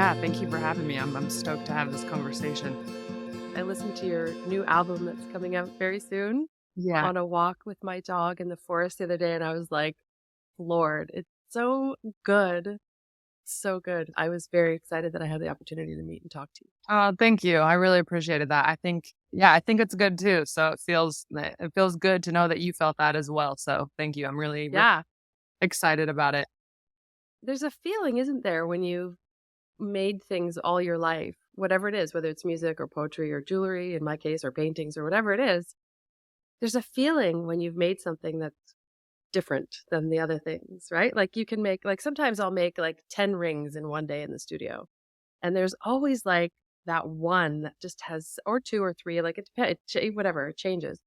Yeah, thank you for having me. I'm stoked to have this conversation. I listened to your new album that's coming out very soon Yeah. on a walk with my dog in the forest the other day, and I was like, Lord, it's so good. So good. I was very excited that I had the opportunity to meet and talk to you. Thank you. I really appreciated that. I think it's good too. So it feels good to know that you felt that as well. So thank you. I'm really Yeah, excited about it. there's a feeling, isn't there, when you've made things all your life, whatever it is, whether it's music or poetry or jewelry, in my case, or paintings or whatever it is, there's a feeling when you've made something that's different than the other things, right? Like you can make, like sometimes I'll make like 10 rings in one day in the studio. And there's always like that one that just has, or two or three, like it depends, whatever, it changes.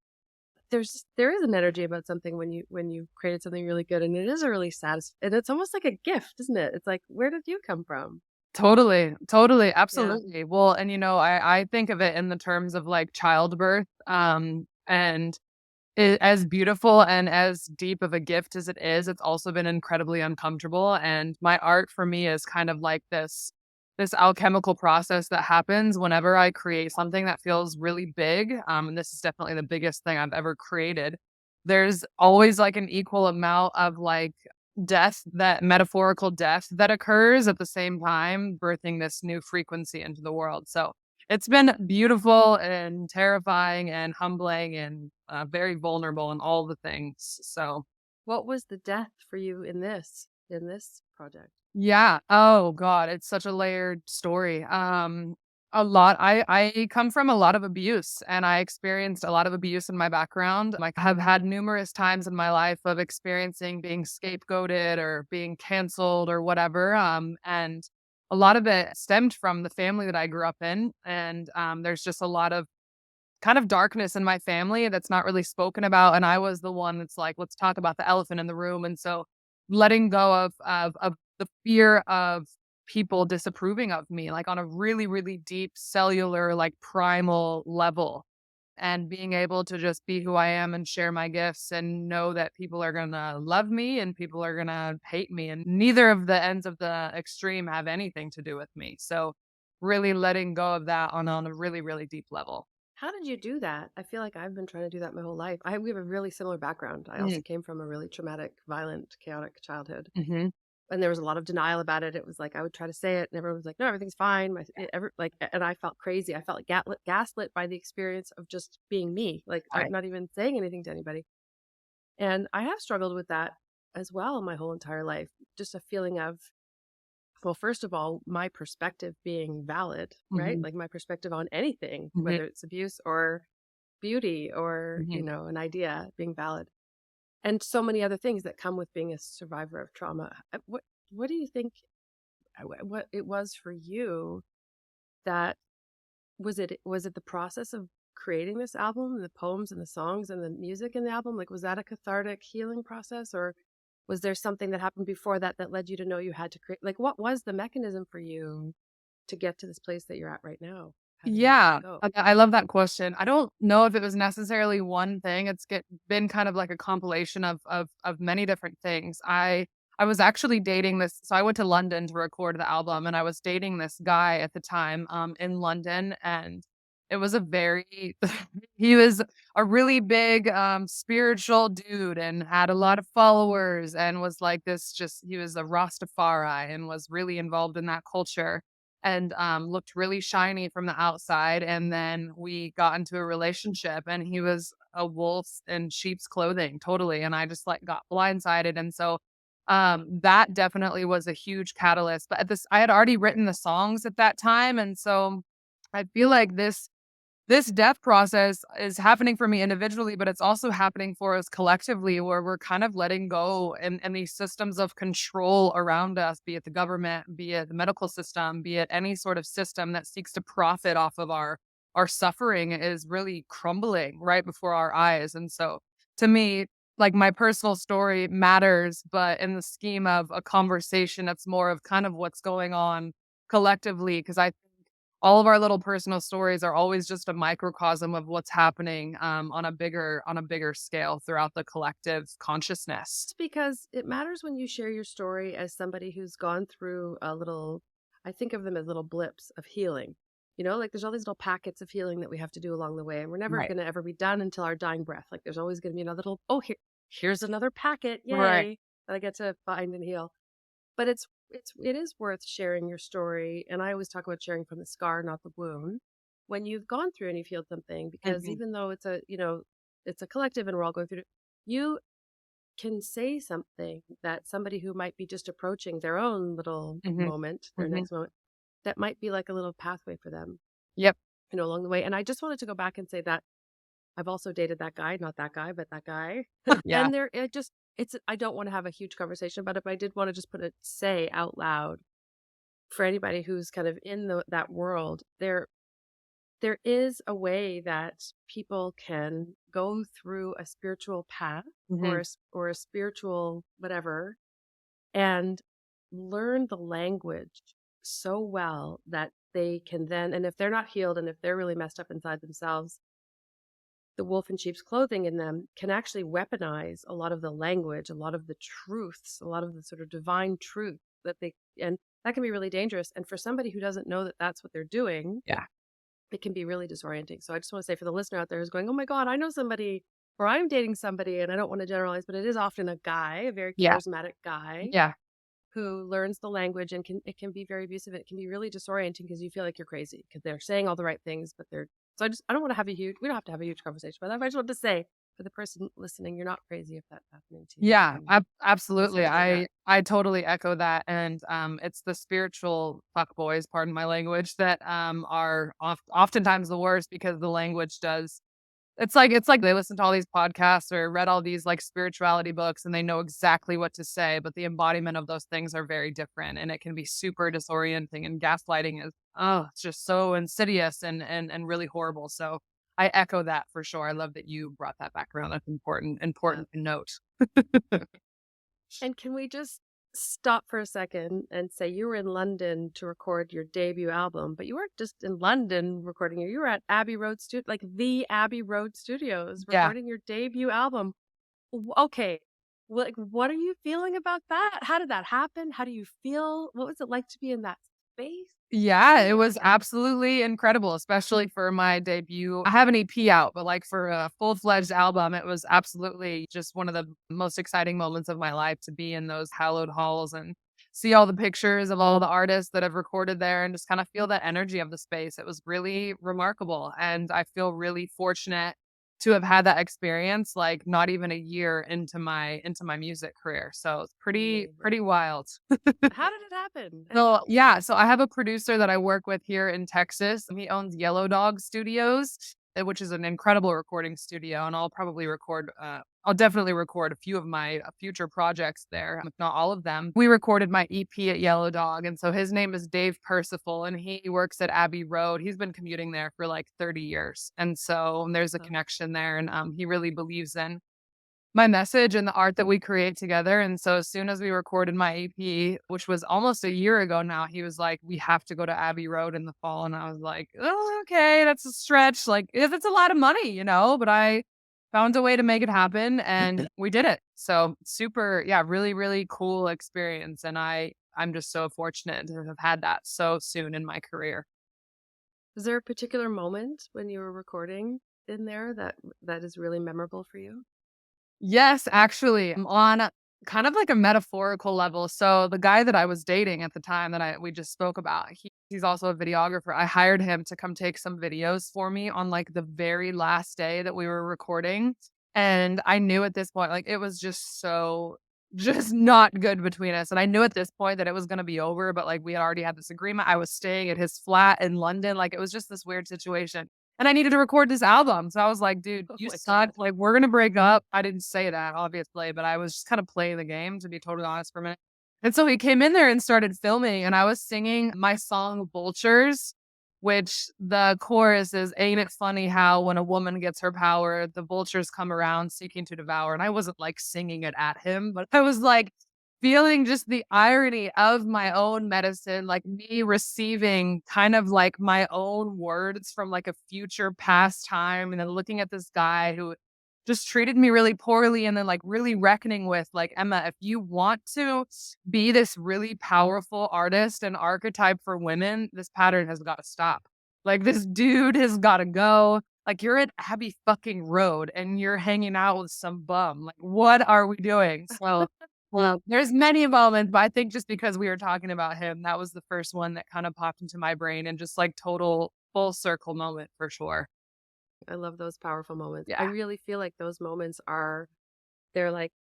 There is an energy about something when you created something really good, and it is a really satisfying, and it's almost like a gift, isn't it? It's like, where did you come from? Totally. Totally. Yeah. Absolutely. Well, and I think of it in the terms of like childbirth. And as beautiful and as deep of a gift as it is, it's also been incredibly uncomfortable, and my art for me is kind of like this alchemical process that happens whenever I create something that feels really big, and this is definitely the biggest thing I've ever created. There's always, like, an equal amount of, like, death, that metaphorical death that occurs at the same time, birthing this new frequency into the world, so it's been beautiful and terrifying and humbling and, very vulnerable and all the things. So, What was the death for you in this project? yeah. Oh god, it's such a layered story. A lot I come from a lot of abuse, and I experienced a lot of abuse in my background. Like, I have had numerous times in my life of experiencing being scapegoated or being canceled or whatever, and a lot of it stemmed from the family that I grew up in, and, there's just a lot of kind of darkness in my family that's not really spoken about, and I was the one that's like, "Let's talk about the elephant in the room," and so letting go of the fear of people disapproving of me, like, on a really, really deep cellular, like, primal level, and being able to just be who I am and share my gifts and know that people are gonna love me and people are gonna hate me, and neither of the ends of the extreme have anything to do with me, so really letting go of that on a really, really deep level. How did you do that? I feel like I've been trying to do that my whole life. We have a really similar background. I also Mm, came from a really traumatic, violent, chaotic childhood. mhm. And there was a lot of denial about it. It was like I would try to say it, and everyone was like, "No, everything's fine." And I felt crazy. I felt like gaslit by the experience of just being me, like Right. not even saying anything to anybody. And I have struggled with that as well my whole entire life. Just a feeling of, well, first of all, my perspective being valid, right? Mhm, Like my perspective on anything, mhm, whether it's abuse or beauty or, mhm. an idea being valid. And so many other things that come with being a survivor of trauma. What do you think what it was for you that was it the process of creating this album, the poems and the songs and the music in the album? Like, was that a cathartic healing process, or was there something that happened before that that led you to know you had to create, like, what was the mechanism for you to get to this place that you're at right now, having let Yeah, go? I love that question. I don't know if it was necessarily one thing. Been kind of like a compilation of many different things. I was actually dating this, so I went to London to record the album, and I was dating this guy at the time, in London, and it was a very he was a really big, spiritual dude and had a lot of followers and was like this, just he was a Rastafari and was really involved in that culture and looked really shiny from the outside. And then we got into a relationship, and he was a wolf in sheep's clothing, totally. And I just like got blindsided. And so that definitely was a huge catalyst. But I had already written the songs at that time. And so I feel like this death process is happening for me individually, but it's also happening for us collectively, where we're kind of letting go and these systems of control around us, be it the government, be it the medical system, be it any sort of system that seeks to profit off of our suffering is really crumbling right before our eyes. And so to me, like my personal story matters, but in the scheme of a conversation, it's more of kind of what's going on collectively, because I all of our little personal stories are always just a microcosm of what's happening, on a bigger scale throughout the collective consciousness. It's because it matters when you share your story as somebody who's gone through a little I think of them as little blips of healing. Like there's all these little packets of healing that we have to do along the way, and we're never Right. going to ever be done until our dying breath. Like there's always going to be another little, oh, here's another packet, Right. yay, that I get to find and heal. But it is worth sharing your story, and I always talk about sharing from the scar, not the wound, when you've gone through and you've healed something, because Mhm. even though it's a collective and we're all going through it, you can say something that somebody who might be just approaching their own little Mhm. moment, their Mhm. next moment, that might be like a little pathway for them, Yep. along the way. And I just wanted to go back and say that I've also dated that guy, not that guy, but that guy. Yeah. And I don't want to have a huge conversation about it, but I did want to just say out loud for anybody who's kind of in that world, there is a way that people can go through a spiritual path, or Mhm. or a spiritual whatever, and learn the language so well that they can then, and if they're not healed and if they're really messed up inside themselves, the wolf in sheep's clothing in them can actually weaponize a lot of the language, a lot of the truths, a lot of the sort of divine truth that they, and that can be really dangerous. And for somebody who doesn't know that that's what they're doing, Yeah. it can be really disorienting. So I just want to say, for the listener out there who's going, oh my God, I know somebody, or I'm dating somebody, and I don't want to generalize, but it is often a guy, a very Yeah. charismatic guy Yeah. who learns the language, and it can be very abusive. It can be really disorienting because you feel like you're crazy because they're saying all the right things, but they're, so I don't want to have we don't have to have a huge conversation about that. But I just want to say, for the person listening, you're not crazy if that's happening to you. Yeah, And just absolutely. want to say that. I totally echo that, and it's the spiritual fuckboys, pardon my language, that are oftentimes the worst because the language does. It's like they listen to all these podcasts or read all these like spirituality books and they know exactly what to say, but the embodiment of those things are very different, and it can be super disorienting. And gaslighting is, oh, it's just so insidious and really horrible. So I echo that for sure. I love that you brought that back around. That's Yeah. important to note. And can we just stop for a second and say, you were in London to record your debut album, but you weren't just in London recording it. You were at Abbey Road like the Abbey Road Studios, Yeah. recording your debut album. Okay. Like, what are you feeling about that? How did that happen? How do you feel? What was it like to be in that space? Yeah, Tell it me about was that. absolutely incredible, especially for my debut. I have an EP out, but like for a full-fledged album, it was absolutely just one of the most exciting moments of my life to be in those hallowed halls and see all the pictures of all the artists that have recorded there and just kind of feel that energy of the space. It was really remarkable. And I feel really fortunate to have had that experience, like not even a year into my music career. So it's pretty Amazing. wild. How did it happen? So, yeah, so I have a producer that I work with here in Texas. He owns Yellow Dog Studios, which is an incredible recording studio, and I'll definitely record a few of my future projects there, if not all of them. We recorded my EP at Yellow Dog, and so his name is Dave Percival, and he works at Abbey Road. He's been commuting there for like 30 years, and so there's a Oh, connection there, and he really believes in my message and the art that we create together. And so as soon as we recorded my EP, which was almost a year ago now, he was like, "We have to go to Abbey Road in the fall." And I was like, "Oh, okay, that's a stretch. Like, it's a lot of money, but I found a way to make it happen and we did it." So super, yeah, really, really cool experience. And I'm just so fortunate to have had that so soon in my career. is there a particular moment when you were recording in there that is really memorable for you? Yes, actually, on kind of like a metaphorical level. So the guy that I was dating at the time that we just spoke about, he's also a videographer. I hired him to come take some videos for me on like the very last day that we were recording. And I knew at this point, like it was just not good between us. And I knew at this point that it was going to be over, but like we had already had this agreement. I was staying at his flat in London. Like it was just this weird situation. And I needed to record this album. So I was like, dude, Oh you my suck. God. Like, we're going to break up. I didn't say that, obviously, but I was just kind of playing the game, to be totally honest, for a minute. And so he came in there and started filming, and I was singing my song Vultures, which the chorus is, "Ain't it funny how when a woman gets her power, the vultures come around seeking to devour." And I wasn't like singing it at him, but I was like, feeling just the irony of my own medicine, like me receiving kind of like my own words from like a future past time, and then looking at this guy who just treated me really poorly and then like really reckoning with like, Emma, if you want to be this really powerful artist and archetype for women, this pattern has got to stop. Like this dude has got to go. Like you're at Abbey fucking Road and you're hanging out with some bum. Like what are we doing? So well, there's many moments, but I think just because we were talking about him, that was the first one that kind of popped into my brain and just like total full circle moment for sure. I love those powerful moments. I Yeah, really feel like those moments are they're like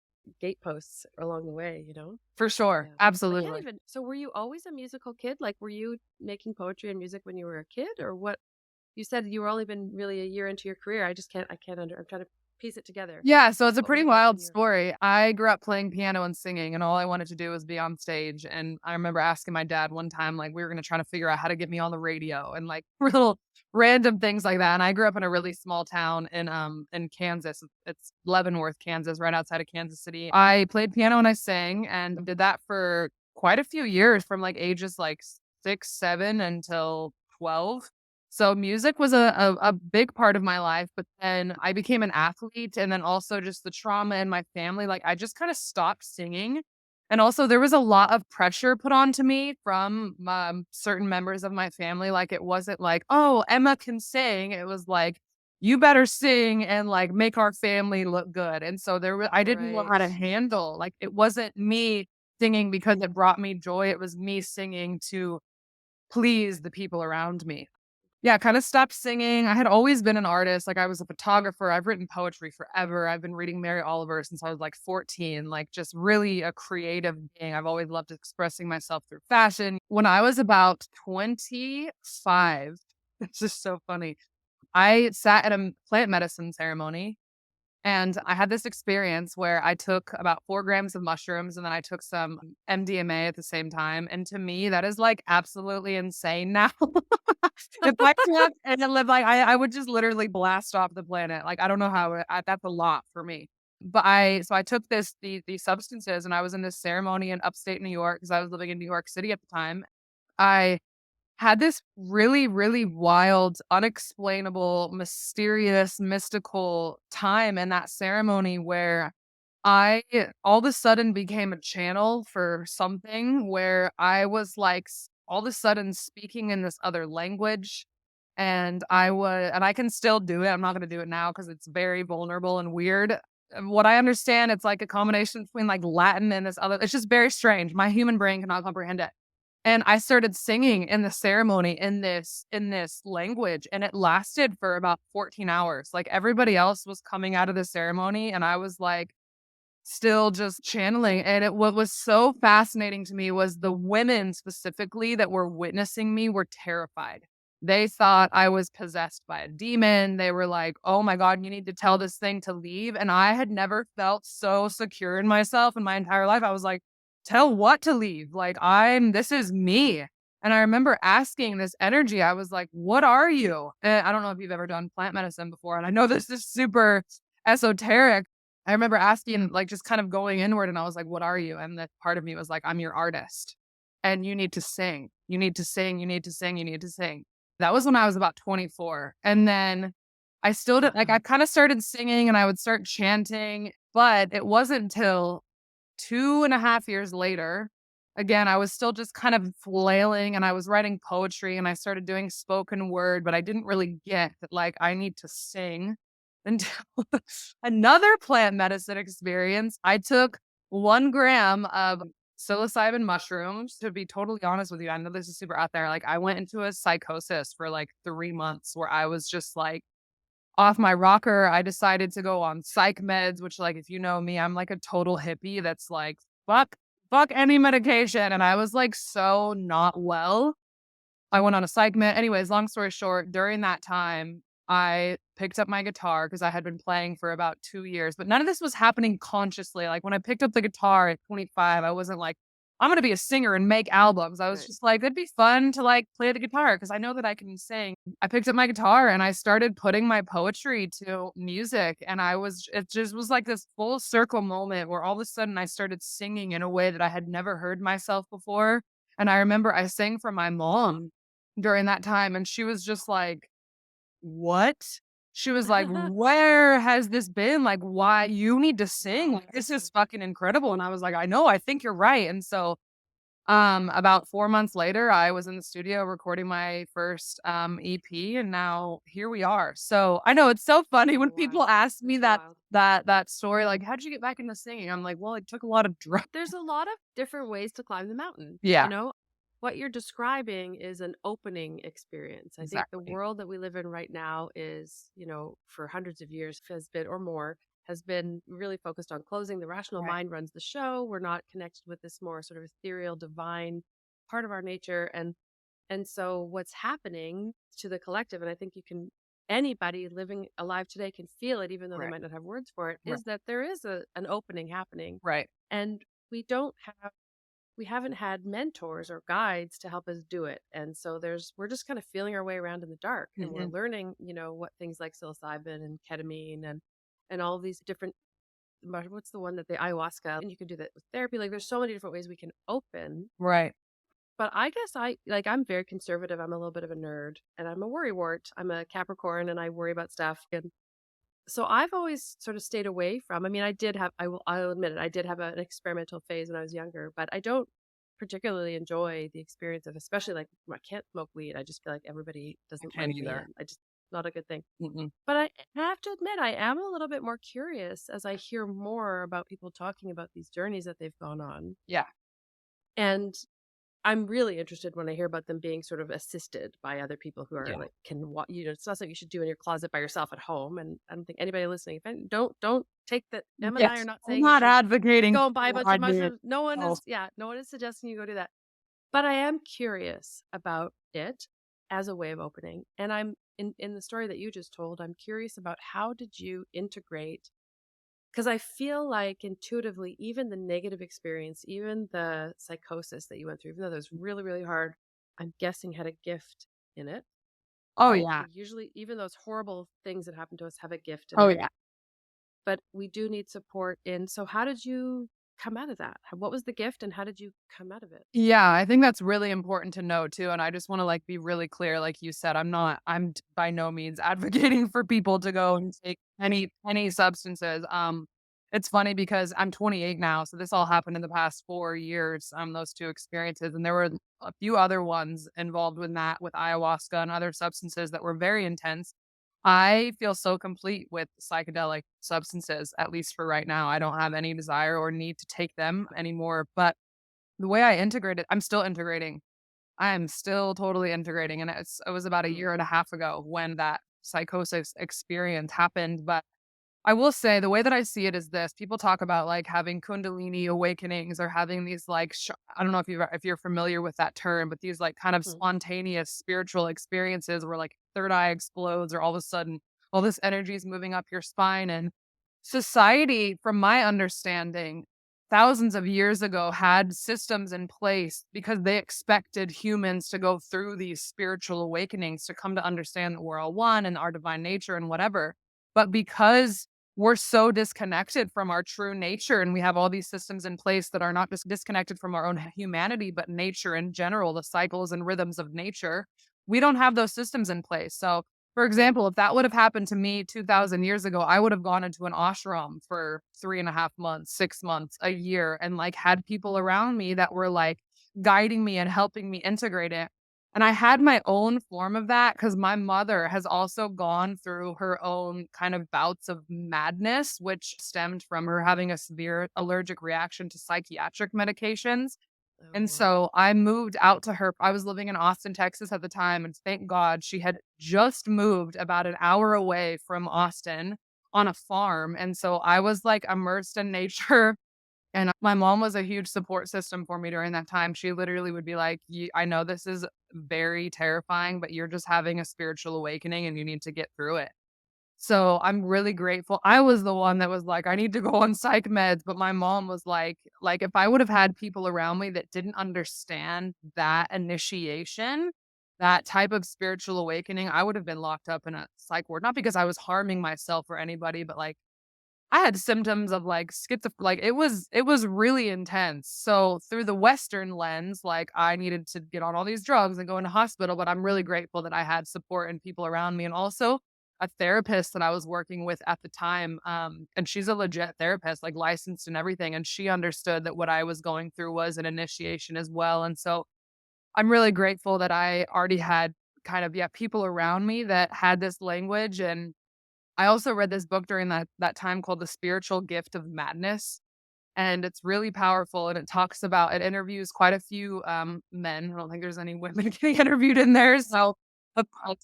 gateposts along the way, you know? for sure. Yeah. I can't Absolutely. even so were you always a musical kid? Like were you making poetry and music when you were a kid or what? You said you were only been really a year into your career. I can't under I'm trying to piece it together. Yeah, so it's a What was pretty it like when wild you were a kid? story. I grew up playing piano and singing, and all I wanted to do was be on stage. And I remember asking my dad one time, like, we were gonna try to figure out how to get me on the radio and like little random things like that. And I grew up in a really small town in Kansas. It's Leavenworth, Kansas, right outside of Kansas City. I played piano and I sang and did that for quite a few years from like ages like 6, 7 until 12. So music was a big part of my life, but then I became an athlete and then also just the trauma in my family, like I just kind of stopped singing. And also there was a lot of pressure put onto me from certain members of my family. Like it wasn't like, oh, Emma can sing. It was like, you better sing and like make our family look good. And so I didn't know Right. how to handle, like it wasn't me singing because it brought me joy. It was me singing to please the people around me. Yeah, kinda stopped singing. I had always been an artist, like, I was a photographer, I've written poetry forever, I've been reading Mary Oliver since I was, like, 14, like, just really a creative being. I've always loved expressing myself through fashion. When I was about 25, it's just so funny, I sat at a plant medicine ceremony and I had this experience where I took about 4 grams of mushrooms and then I took some MDMA at the same time, and to me, that is, like, absolutely insane now. If I took and then live like I would just literally blast off the planet, like, I don't know how that's a lot for me. But I took these substances and I was in this ceremony in upstate New York because I was living in New York City at the time. I had this really, really wild, unexplainable, mysterious, mystical time in that ceremony where I all of a sudden became a channel for something where I was like all of a sudden speaking in this other language. And I can still do it. I'm not going to do it now because it's very vulnerable and weird. What I understand, it's like a combination between like Latin and this other, it's just very strange. My human brain cannot comprehend it. And I started singing in the ceremony in this language, and it lasted for about 14 hours. Like, everybody else was coming out of the ceremony, and I was, like, still just channeling, and what was so fascinating to me was the women specifically that were witnessing me were terrified. They thought I was possessed by a demon. They were like, "Oh my god, you need to tell this thing to leave," and I had never felt so secure in myself in my entire life. I was like, "Tell what to leave? Like, this is me." And I remember asking this energy, I was like, "What are you?" I don't know if you've ever done plant medicine before, and I know this is super esoteric. I remember asking, like, just kind of going inward, and I was like, "What are you?" And that part of me was like, "I'm your artist, and you need to sing. You need to sing. You need to sing. You need to sing." That was when I was about 24, and then I still did like, I Wow. kinda started singing, and I would start chanting, but it wasn't until 2.5 years later, again, I was still just kind of flailing, and I was writing poetry, and I started doing spoken word, but I didn't really get that, like, I need to sing until another plant medicine experience. I took 1 gram of psilocybin mushrooms. To be totally honest with you, I know this is super out there, like, I went into a psychosis for, like, 3 months where I was just, like, off my rocker. I decided to go on psych meds, which, like, if you know me, I'm like a total hippie that's like, fuck any medication." And I was like so not well. I went on a psych med. Anyways, long story short, during that time, I picked up my guitar because I had been playing for about 2 years, but none of this was happening consciously. Like when I picked up the guitar at 25, I wasn't like, I'm gonna be a singer and make albums. I was Right. just like, it'd be fun to like play the guitar because I know that I can sing. I picked up my guitar and I started putting my poetry to music. And it just was like this full circle moment where all of a sudden I started singing in a way that I had never heard myself before. And I remember I sang for my mom during that time, and she was just like, "What?" She was like, "Where has this been? Like, why you need to sing. Like, this is fucking incredible." And I was like, "I know, I think you're right." And so, about 4 months later, I was in the studio recording my first, EP, and now here we are. So, I know it's so funny So when people wild. ask me It's so that wild. that story, like, "How'd you get back into singing?" I'm like, "Well, it took a lot of drugs." There's a lot of different ways to climb the mountain, Yeah, you know? What you're describing is an opening experience. I think the exactly. world that we live in right now is, for hundreds of years has been or more has been really focused on closing. The rational Right, mind runs the show. We're not connected with this more sort of ethereal, divine part of our nature. And so what's happening to the collective, and I think you can anybody living alive today can feel it, even though they right, might not have words for it, right, is that there is an opening happening. right, And we haven't had mentors or guides to help us do it. And so we're just kind of feeling our way around in the dark, and we're mhm, learning, what things like psilocybin and ketamine and all of these different what's the one that the ayahuasca, and you can do that with therapy. Like there's so many different ways we can open. right. But I guess I'm very conservative. I'm a little bit of a nerd, and I'm a worrywart. I'm a Capricorn, and I worry about stuff. And so I've always sort of stayed away from. I mean, I'll admit it. I did have an experimental phase when I was younger, but I don't particularly enjoy the experience of, especially like I can't smoke weed. I just feel like everybody I doesn't can't like me, either. and I just not a good thing. Mm-mm. But I have to admit, I am a little bit more curious as I hear more about people talking about these journeys that they've gone on. Yeah, And I'm really interested when I hear about them being sort of assisted by other people who are yeah. like it's not something you should do in your closet by yourself at home. And I don't think anybody listening, don't take that. Em and I are Yes, not I'm saying you not should advocating go and buy a for bunch I of did. mushrooms. No one Oh, is, yeah, no one is suggesting you go do that. But I am curious about it as a way of opening. And I'm in the story that you just told, I'm curious about how did you integrate, because I feel like intuitively, even the negative experience, even the psychosis that you went through, even though that was really, really hard, I'm guessing had a gift in it, oh, right? yeah. We usually, even those horrible things that happen to us, have a gift in Oh, it. yeah. But we do need support in. So, how did you come out of that? What was the gift, and how did you come out of it? Yeah, I think that's really important to know too, and I just wanna, like, be really clear, like you said, by no means advocating for people to go and take any substances. It's funny because I'm 28 now, so this all happened in the past 4 years, those 2 experiences, and there were a few other ones involved with that, with ayahuasca and other substances that were very intense. I feel so complete with psychedelic substances, at least for right now. I don't have any desire or need to take them anymore, but the way I integrate it, I'm still integrating. I am still totally integrating, and it was about a Mm, year and a half ago when that psychosis experience happened, but I will say the way that I see it is this: people talk about, like, having kundalini awakenings or having these, like, I don't know if you're familiar with that term, but these, like, kind of mm, spontaneous spiritual experiences where, like, third eye explodes or all of a sudden all this energy is moving up your spine, and society, from my understanding, thousands of years ago had systems in place because they expected humans to go through these spiritual awakenings to come to understand that we're all one and our divine nature and whatever. But because we're so disconnected from our true nature and we have all these systems in place that are not just disconnected from our own humanity, but nature in general, the cycles and rhythms of nature, we don't have those systems in place. So for mm, example, if that would have happened to me 2000 years ago, I would have gone into an ashram for 3.5 months, 6 months, a year, and like had people around me that were like guiding me and helping me integrate it. And I had my own form of that because my mother has also gone through her own kind of bouts of madness, which stemmed from her having a severe allergic reaction to psychiatric medications. oh And boy. so I moved out to her. I was living in Austin, Texas at the time, and thank God she had just moved about an hour away from Austin on a farm. And so I was like immersed in nature. And my mom was a huge support system for me during that time. She literally would be like, I know this is very terrifying, but you're just having a spiritual awakening and you need to get through it. So, I'm really grateful. I was the one that was like, "I need to go on psych meds," but my mom was like, if I would have had people around me that didn't understand that initiation, that type of spiritual awakening, I would have been locked up in a psych ward, not because I was harming myself or anybody, but, like, I had symptoms of, like, like, it was really intense. So, through the Western lens, like, I needed to get on all these drugs and go into hospital, but I'm really grateful that I had support and people around me, and also, a therapist that I was working with at the time, and she's a legit therapist, like licensed and everything, and she understood that what I was going through was an initiation as well, and so I'm really grateful that I already had kind of, yeah, people around me that had this language, and I also read this book during that time called The Spiritual Gift of Madness, and it's really powerful, and it interviews quite a few, men. I don't think there's any women getting interviewed in there, so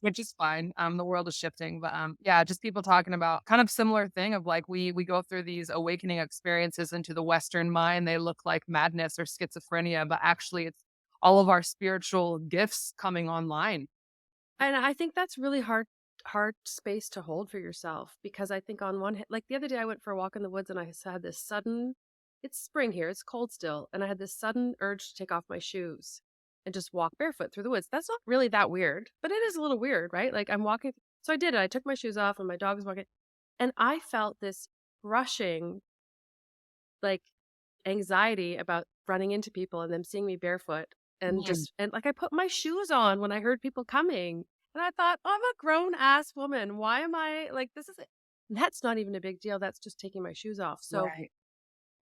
which is fine. The world is shifting, but, yeah, just people talking about kind of similar thing of, like, we go through these awakening experiences into the Western mind, they look like madness or schizophrenia, but actually it's all of our spiritual gifts coming online. And I think that's really hard space to hold for yourself because I think on one hand, like the other day I went for a walk in the woods and had this sudden, it's spring here, it's cold still, and I had this sudden urge to take off my shoes and just walk barefoot through the woods. That's not really that weird, but it is a little weird, right? Like I'm walking, so I did it. I took my shoes off and my dog was walking, and I felt this rushing, like, anxiety about running into people and them seeing me barefoot and Mhm. just and, like, I put my shoes on when I heard people coming, and I thought, "I'm a grown ass woman. Why am I like, this is that's not even a big deal, that's just taking my shoes off." So, Right,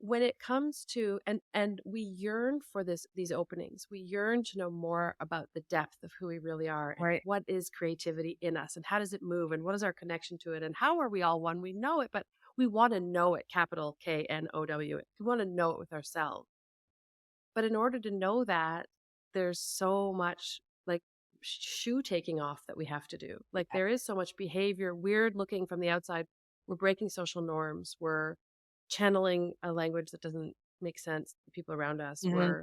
when it comes to and we yearn for these openings. We yearn to know more about the depth of who we really are and right. what is creativity in us and how does it move and what is our connection to it and how are we all one? We know it, but we want to know it, capital KNOW. We want to know it with ourselves. But in order to know that, there's so much like shoe taking off that we have to do. Like there is so much behavior, weird looking from the outside. We're breaking social norms. We're channeling a language that doesn't make sense to the people around us. Mhm.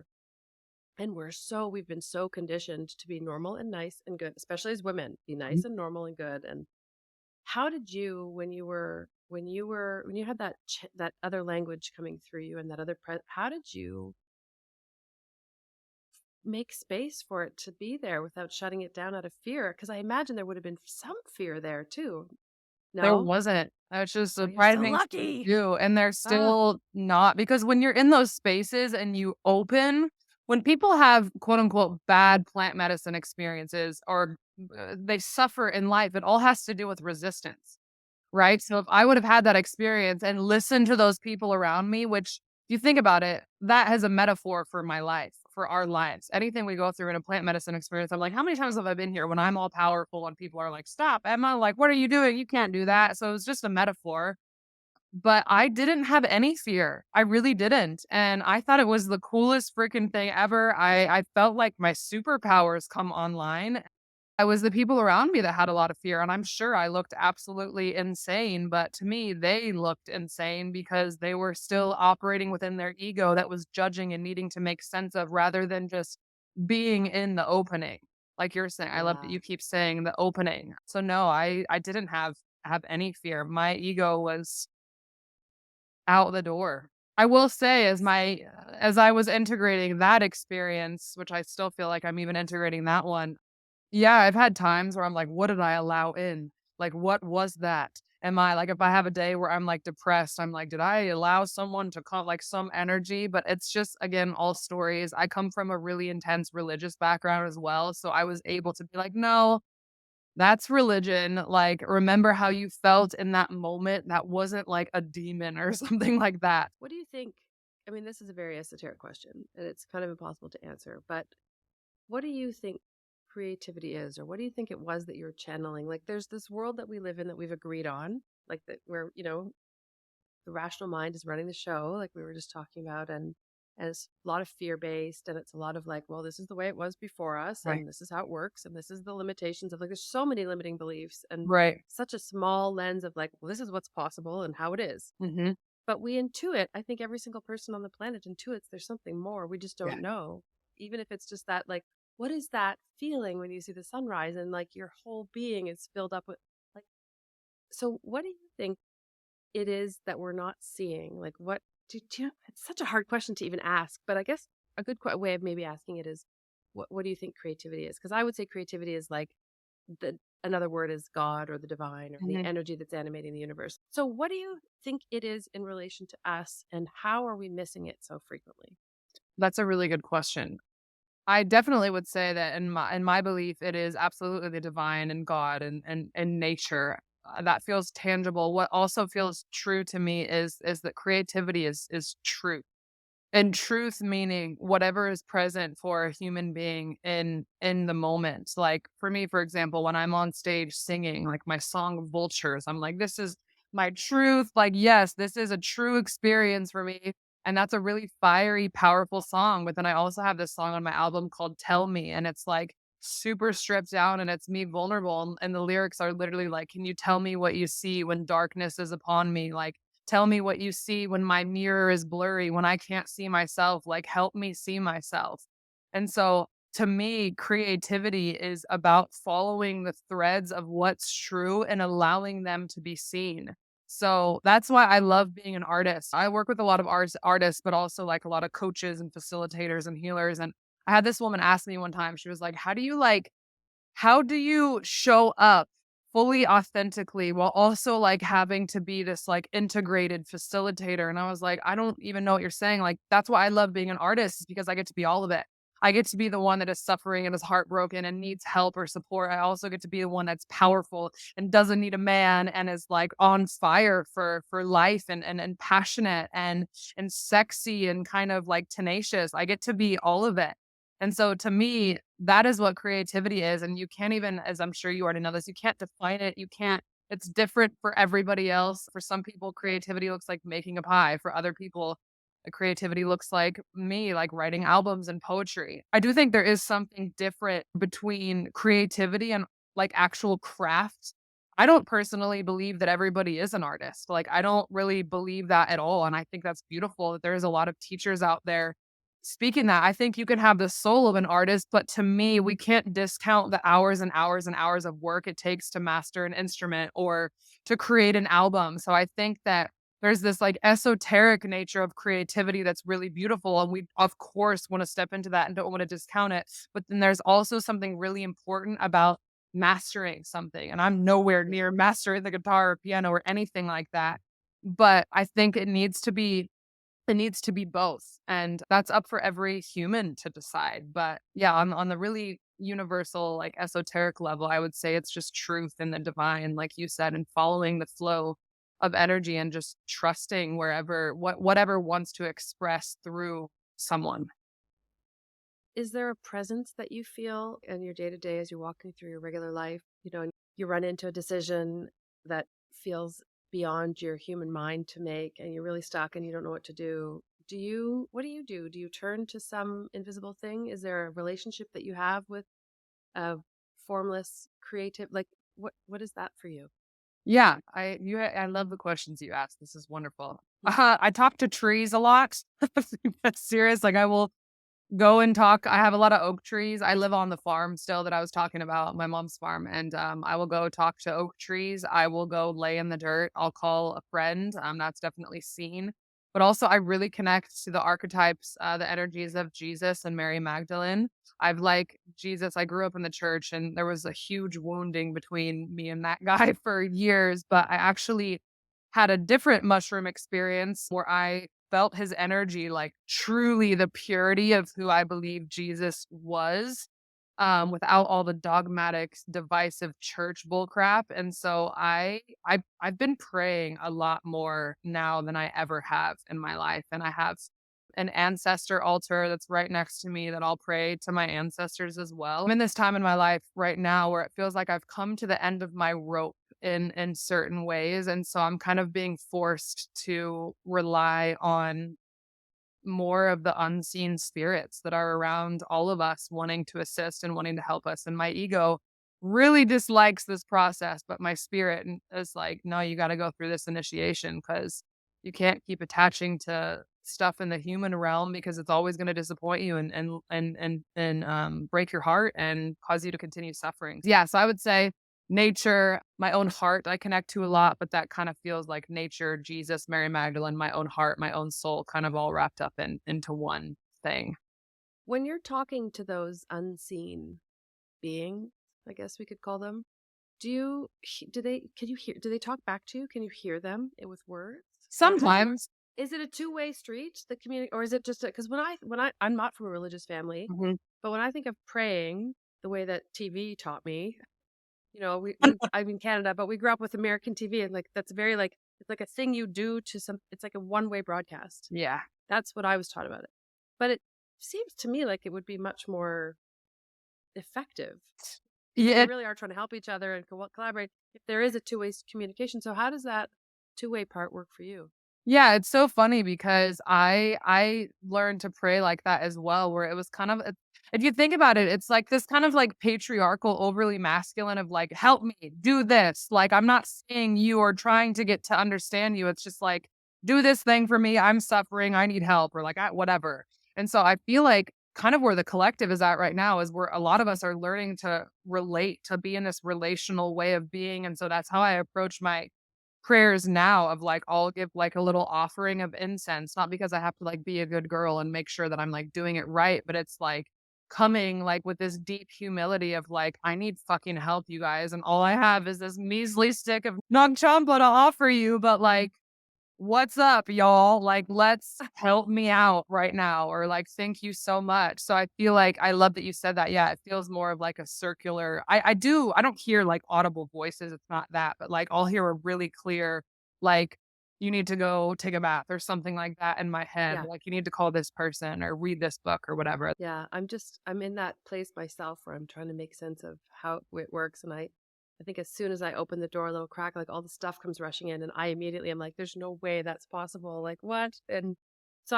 We've been so conditioned to be normal and nice and good, especially as women, be nice and normal and good. And how did you, when you had that other language coming through you and that how did you make space for it to be there without shutting it down out of fear? Because I imagine there would have been some fear there too. There No? wasn't. It's just Oh, you're so surprising lucky. too, and there's Ah, still not because when you're in those spaces and you open when people have quote unquote "bad plant medicine experiences" or, they suffer in life, it all has to do with resistance. Right? So if I would have had that experience and listened to those people around me, which if you think about it, that has a metaphor for my life, for our lives. Anything we go through in a plant medicine experience, I'm like, how many times have I been here when I'm all powerful and people are like, stop, Emma, like, what are you doing? You can't do that. So it was just a metaphor. But I didn't have any fear. I really didn't. And I thought it was the coolest freaking thing ever. I felt like my superpowers come online. I was the people around me that had a lot of fear, and I'm sure I looked absolutely insane, but to me, they looked insane because they were still operating within their ego that was judging and needing to make sense of rather than just being in the opening. Like you're saying, I love that yeah. you keep saying the opening. So no, I didn't have any fear. My ego was out the door. I will say as I was integrating that experience, which I still feel like I'm even integrating that one, yeah, I've had times where I'm like, "What did I allow in? Like, what was that?" Am I like, if I have a day where I'm, like, depressed, I'm like, "Did I allow someone to come like, some energy?" But it's just, again, all stories. I come from a really intense religious background as well, so I was able to be like, "No, that's religion. Like, remember how you felt in that moment. That wasn't, like, a demon or something like that." What do you think? I mean, this is a very esoteric question and it's kind of impossible to answer, but what do you think creativity is, or what do you think it was that you're channeling? Like, there's this world that we live in that we've agreed on, like that where, the rational mind is running the show, like we were just talking about, and it's a lot of fear based, and it's a lot of like, well, this is the way it was before us, Right. and this is how it works, and this is the limitations of like, there's so many limiting beliefs, and Right. such a small lens of like, well, this is what's possible and how it is. Mhm. But we intuit. I think every single person on the planet intuits there's something more. We just Yeah. don't know, even if it's just that like, what is that feeling when you see the sunrise and like your whole being is filled up with like. So, what do you think it is that we're not seeing? Like, do you it's such a hard question to even ask, but I guess a good way of maybe asking it is, what do you think creativity is? Because I would say creativity is like another word is God or the divine or the Mhm. energy that's animating the universe. So, what do you think it is in relation to us, and how are we missing it so frequently? That's a really good question. I definitely would say that in my belief, it is absolutely the divine and God and nature. that feels tangible. What also feels true to me is that creativity is truth. And truth meaning whatever is present for a human being in the moment. Like for me, for example, when I'm on stage singing like my song Vultures, I'm like, this is my truth. Like, yes, this is a true experience for me. And that's a really fiery, powerful song. But then I also have this song on my album called Tell Me. And it's like super stripped down and it's me vulnerable. And the lyrics are literally like, can you tell me what you see when darkness is upon me? Like, tell me what you see when my mirror is blurry, when I can't see myself, like help me see myself. And so to me, creativity is about following the threads of what's true and allowing them to be seen. So that's why I love being an artist. I work with a lot of artists, but also like a lot of coaches and facilitators and healers. And I had this woman ask me one time, she was like, how do you show up fully authentically while also, like, having to be this, like, integrated facilitator? And I was like, "I don't even know what you're saying." Like, that's why I love being an artist is because I get to be all of it. I get to be the one that is suffering and is heartbroken and needs help or support. I also get to be the one that's powerful and doesn't need a man and is, like, on fire for life and passionate and sexy and kind of, like, tenacious. I get to be all of it. And so to me, that is what creativity is, and you can't even, as I'm sure you already know this, you can't define it, you can't it's different for everybody else. For some people, creativity looks like making a pie. For other people, creativity looks like me, like writing albums and poetry. I do think there is something different between creativity and, like, actual craft. I don't personally believe that everybody is an artist. Like, I don't really believe that at all, and I think that's beautiful that there is a lot of teachers out there speaking that. I think you can have the soul of an artist, but to me, we can't discount the hours and hours and hours of work it takes to master an instrument or to create an album. So I think that there's this like esoteric nature of creativity that's really beautiful. And we, of course, want to step into that and don't want to discount it. But then there's also something really important about mastering something. And I'm nowhere near mastering the guitar or piano or anything like that. But I think it needs to be both, and that's up for every human to decide. But yeah, on the really universal, like esoteric level, I would say it's just truth and the divine, like you said, and following the flow of energy and just trusting whatever wants to express through someone. Is there a presence that you feel in your day to day as you're walking through your regular life? You know, and you run into a decision that feels beyond your human mind to make, and you're really stuck and you don't know what to do. What do you do? Do you turn to some invisible thing? Is there a relationship that you have with a formless creative? Like, what is that for you? Yeah, I love the questions you ask. This is wonderful. Mm. I talk to trees a lot. That's serious. Like I will go and talk. I have a lot of oak trees. I live on the farm still that I was talking about, my mom's farm, and, I will go talk to oak trees. I will go lay in the dirt. I'll call a friend, that's definitely seen. But also, I really connect to the archetypes, the energies of Jesus and Mary Magdalene. I've like Jesus, I grew up in the church, and there was a huge wounding between me and that guy for years, but I actually had a different mushroom experience where I felt his energy, like truly the purity of who I believe Jesus was, without all the dogmatic, divisive church bullcrap. And so I've been praying a lot more now than I ever have in my life. And I have an ancestor altar that's right next to me that I'll pray to my ancestors as well. I'm in this time in my life right now where it feels like I've come to the end of my rope in certain ways. And so I'm kind of being forced to rely on more of the unseen spirits that are around all of us wanting to assist and wanting to help us. And my ego really dislikes this process, but my spirit is like, no, you got to go through this initiation because you can't keep attaching to stuff in the human realm because it's always going to disappoint you and break your heart and cause you to continue suffering. Yeah, so I would say nature, my own heart, I connect to a lot, but that kind of feels like nature, Jesus, Mary Magdalene, my own heart, my own soul, kind of all wrapped up into one thing. When you're talking to those unseen beings, I guess we could call them, do they talk back to you? Can you hear them with words? Or Sometimes. is it a two-way street, the community, or is it just because I'm not from a religious family, Mhm. but when I think of praying the way that TV taught me, I'm in Canada, but we grew up with American TV, and like that's very like it's like a thing you do to some. It's like a one-way broadcast. Yeah. That's what I was taught about it. But it seems to me like it would be much more effective if we Yeah, really are trying to help each other and collaborate. If there is a two-way communication, so how does that two-way part work for you? yeah, it's so funny because I learned to pray like that as well, where it was kind of if you think about it, it's like this kind of like patriarchal, overly masculine of like, help me do this. Like, I'm not saying you or trying to get to understand you. It's just like, do this thing for me. I'm suffering. I need help, or like, whatever. And so I feel like kind of where the collective is at right now is where a lot of us are learning to relate, to be in this relational way of being. And so that's how I approach my prayers now of like I'll give like a little offering of incense, not because I have to like be a good girl and make sure that I'm like doing it right, but it's like coming like with this deep humility of like, I need fucking help, you guys. And all I have is this measly stick of Nag Champa to offer you, but like what's up, y'all? Like, let's help me out right now, or like, thank you so much. So I feel like I love that you said that. Yeah, it feels more of like a circular. I don't hear like audible voices. It's not that, but like I'll hear a really clear, like, you need to go take a bath or something like that in my head. Yeah. Like, you need to call this person or read this book or whatever. Yeah, I'm in that place myself where I'm trying to make sense of how it works, and I think as soon as I open the door a little crack, like all the stuff comes rushing in, and I immediately am like, "There's no way that's possible." Like what? And so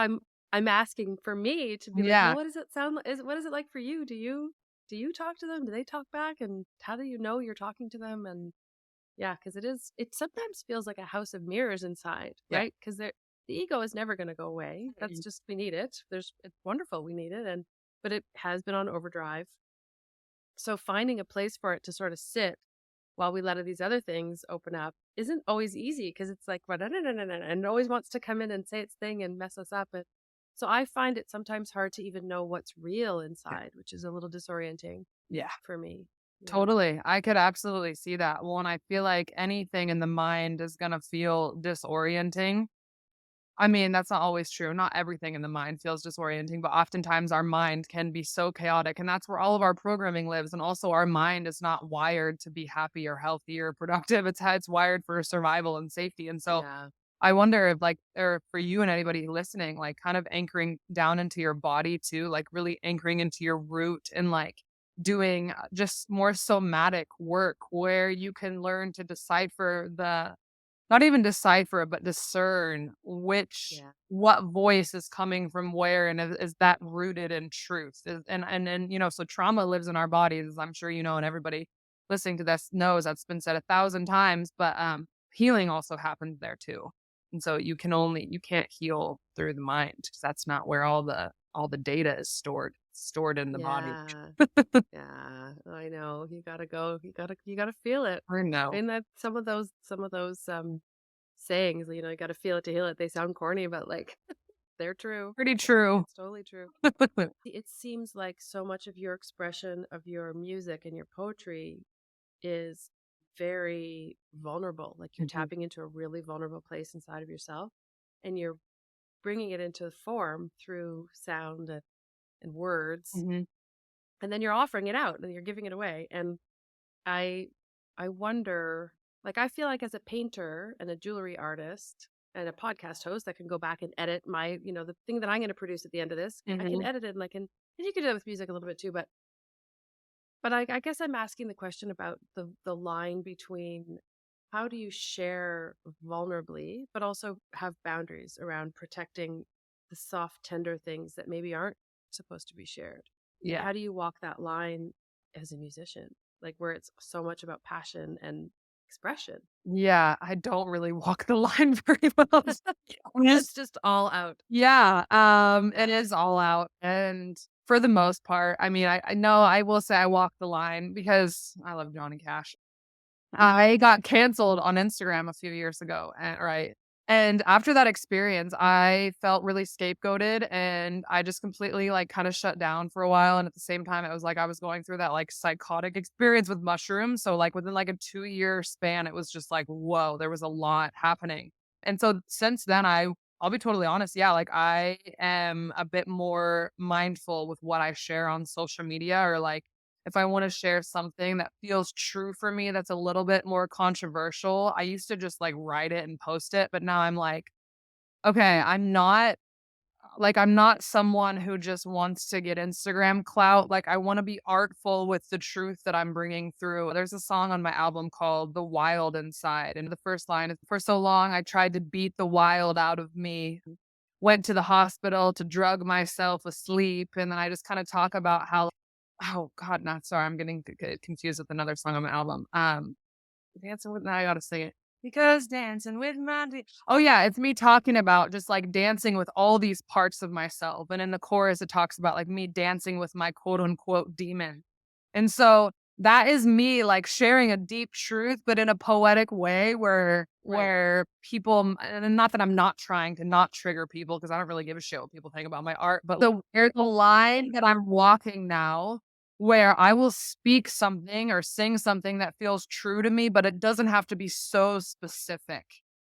I'm asking for me to be like, "Well, Yeah. what does it sound like? What is it like for you? Do you talk to them? Do they talk back? And how do you know you're talking to them?" And yeah, because it sometimes feels like a house of mirrors inside, Yeah. right? Because the ego is never going to go away. That's Mhm. just we need it. It's wonderful we need it, and but it has been on overdrive. So finding a place for it to sort of sit while we let these other things open up isn't always easy because it's like and it always wants to come in and say its thing and mess us up. But so I find it sometimes hard to even know what's real Yeah. inside, which is a little disorienting Yeah. for me. Yeah. Totally. I could absolutely see that. Well, and I feel like anything in the mind is going to feel disorienting. I mean, that's not always true. Not everything in the mind feels disorienting, but oftentimes our mind can be so chaotic. And that's where all of our programming lives. And also, our mind is not wired to be happy or healthy or productive. It's wired for survival and safety. And so, Yeah. I wonder if, like, or for you and anybody listening, like, kind of anchoring down into your body too, like, really anchoring into your root and like doing just more somatic work where you can learn to decipher the not even decipher it, but discern Yeah. what voice is coming from where, and is that rooted in truth? And you know, so trauma lives in our bodies, as I'm sure you know, and everybody listening to this knows that's been said 1,000 times, but healing also happens there too. And so you can't heal through the mind because that's not where all the data is stored. It's stored in the body. Yeah. Yeah, I know. You gotta go. You gotta feel it. Or no. And that some of those sayings, you gotta feel it to heal it. They sound corny, but like they're true. Pretty true. It's totally true. It seems like so much of your expression of your music and your poetry is very vulnerable. Like you're Mhm, tapping into a really vulnerable place inside of yourself, and you're bringing it into form through sound and words, mhm. and then you're offering it out and you're giving it away. And I I wonder, like I feel like as a painter and a jewelry artist and a podcast host, I can go back and edit the thing that I'm going to produce at the end of this. I can Mhm. edit it and and you can do that with music a little bit too, but I guess I'm asking the question about the line between how do you share vulnerably, but also have boundaries around protecting the soft, tender things that maybe aren't supposed to be shared. Like, Yeah. how do you walk that line as a musician? Like, where it's so much about passion and expression. Yeah, I don't really walk the line very well, to be It's honest. just all out. Yeah, it Yeah. is all out, and for the most part, I mean, I know I will say I walk the line because I love Johnny Cash. I got canceled on Instagram a few years ago, and right? And after that experience, I felt really scapegoated, and I just completely, like, kinda shut down for a while, and at the same time, it was like I was going through that, like, psychotic experience with mushrooms, so, like, within, like, a 2-year span, it was just like, "Whoa," there was a lot happening. And so since then, I'll be totally honest, yeah, like, I am a bit more mindful with what I share on social media or, like, if I want to share something that feels true for me that's a little bit more controversial, I used to just like write it and post it, but now I'm like, okay, I'm not someone who just wants to get Instagram clout. Like, I wanna be artful with the truth that I'm bringing through. There's a song on my album called "The Wild Inside," and the first line is, "For so long, I tried to beat the wild out of me. Went to the hospital to drug myself asleep," and then I just kinda talk about how oh god, not sorry, I'm getting confused with another song on my album. Dancing with now I gotta sing it. Because dancing with my oh, yeah, it's me talking about just, like, dancing with all these parts of myself, and in the chorus, it talks about, like, me dancing with my quote, unquote, "demon." And so, that is me, like, sharing a deep truth, but in a poetic way Right. where people and not that I'm not trying to not trigger people, because I don't really give a shit what people think about my art, but there's a line that I'm walking now where I will speak something or sing something that feels true to me, but it doesn't have to be so specific,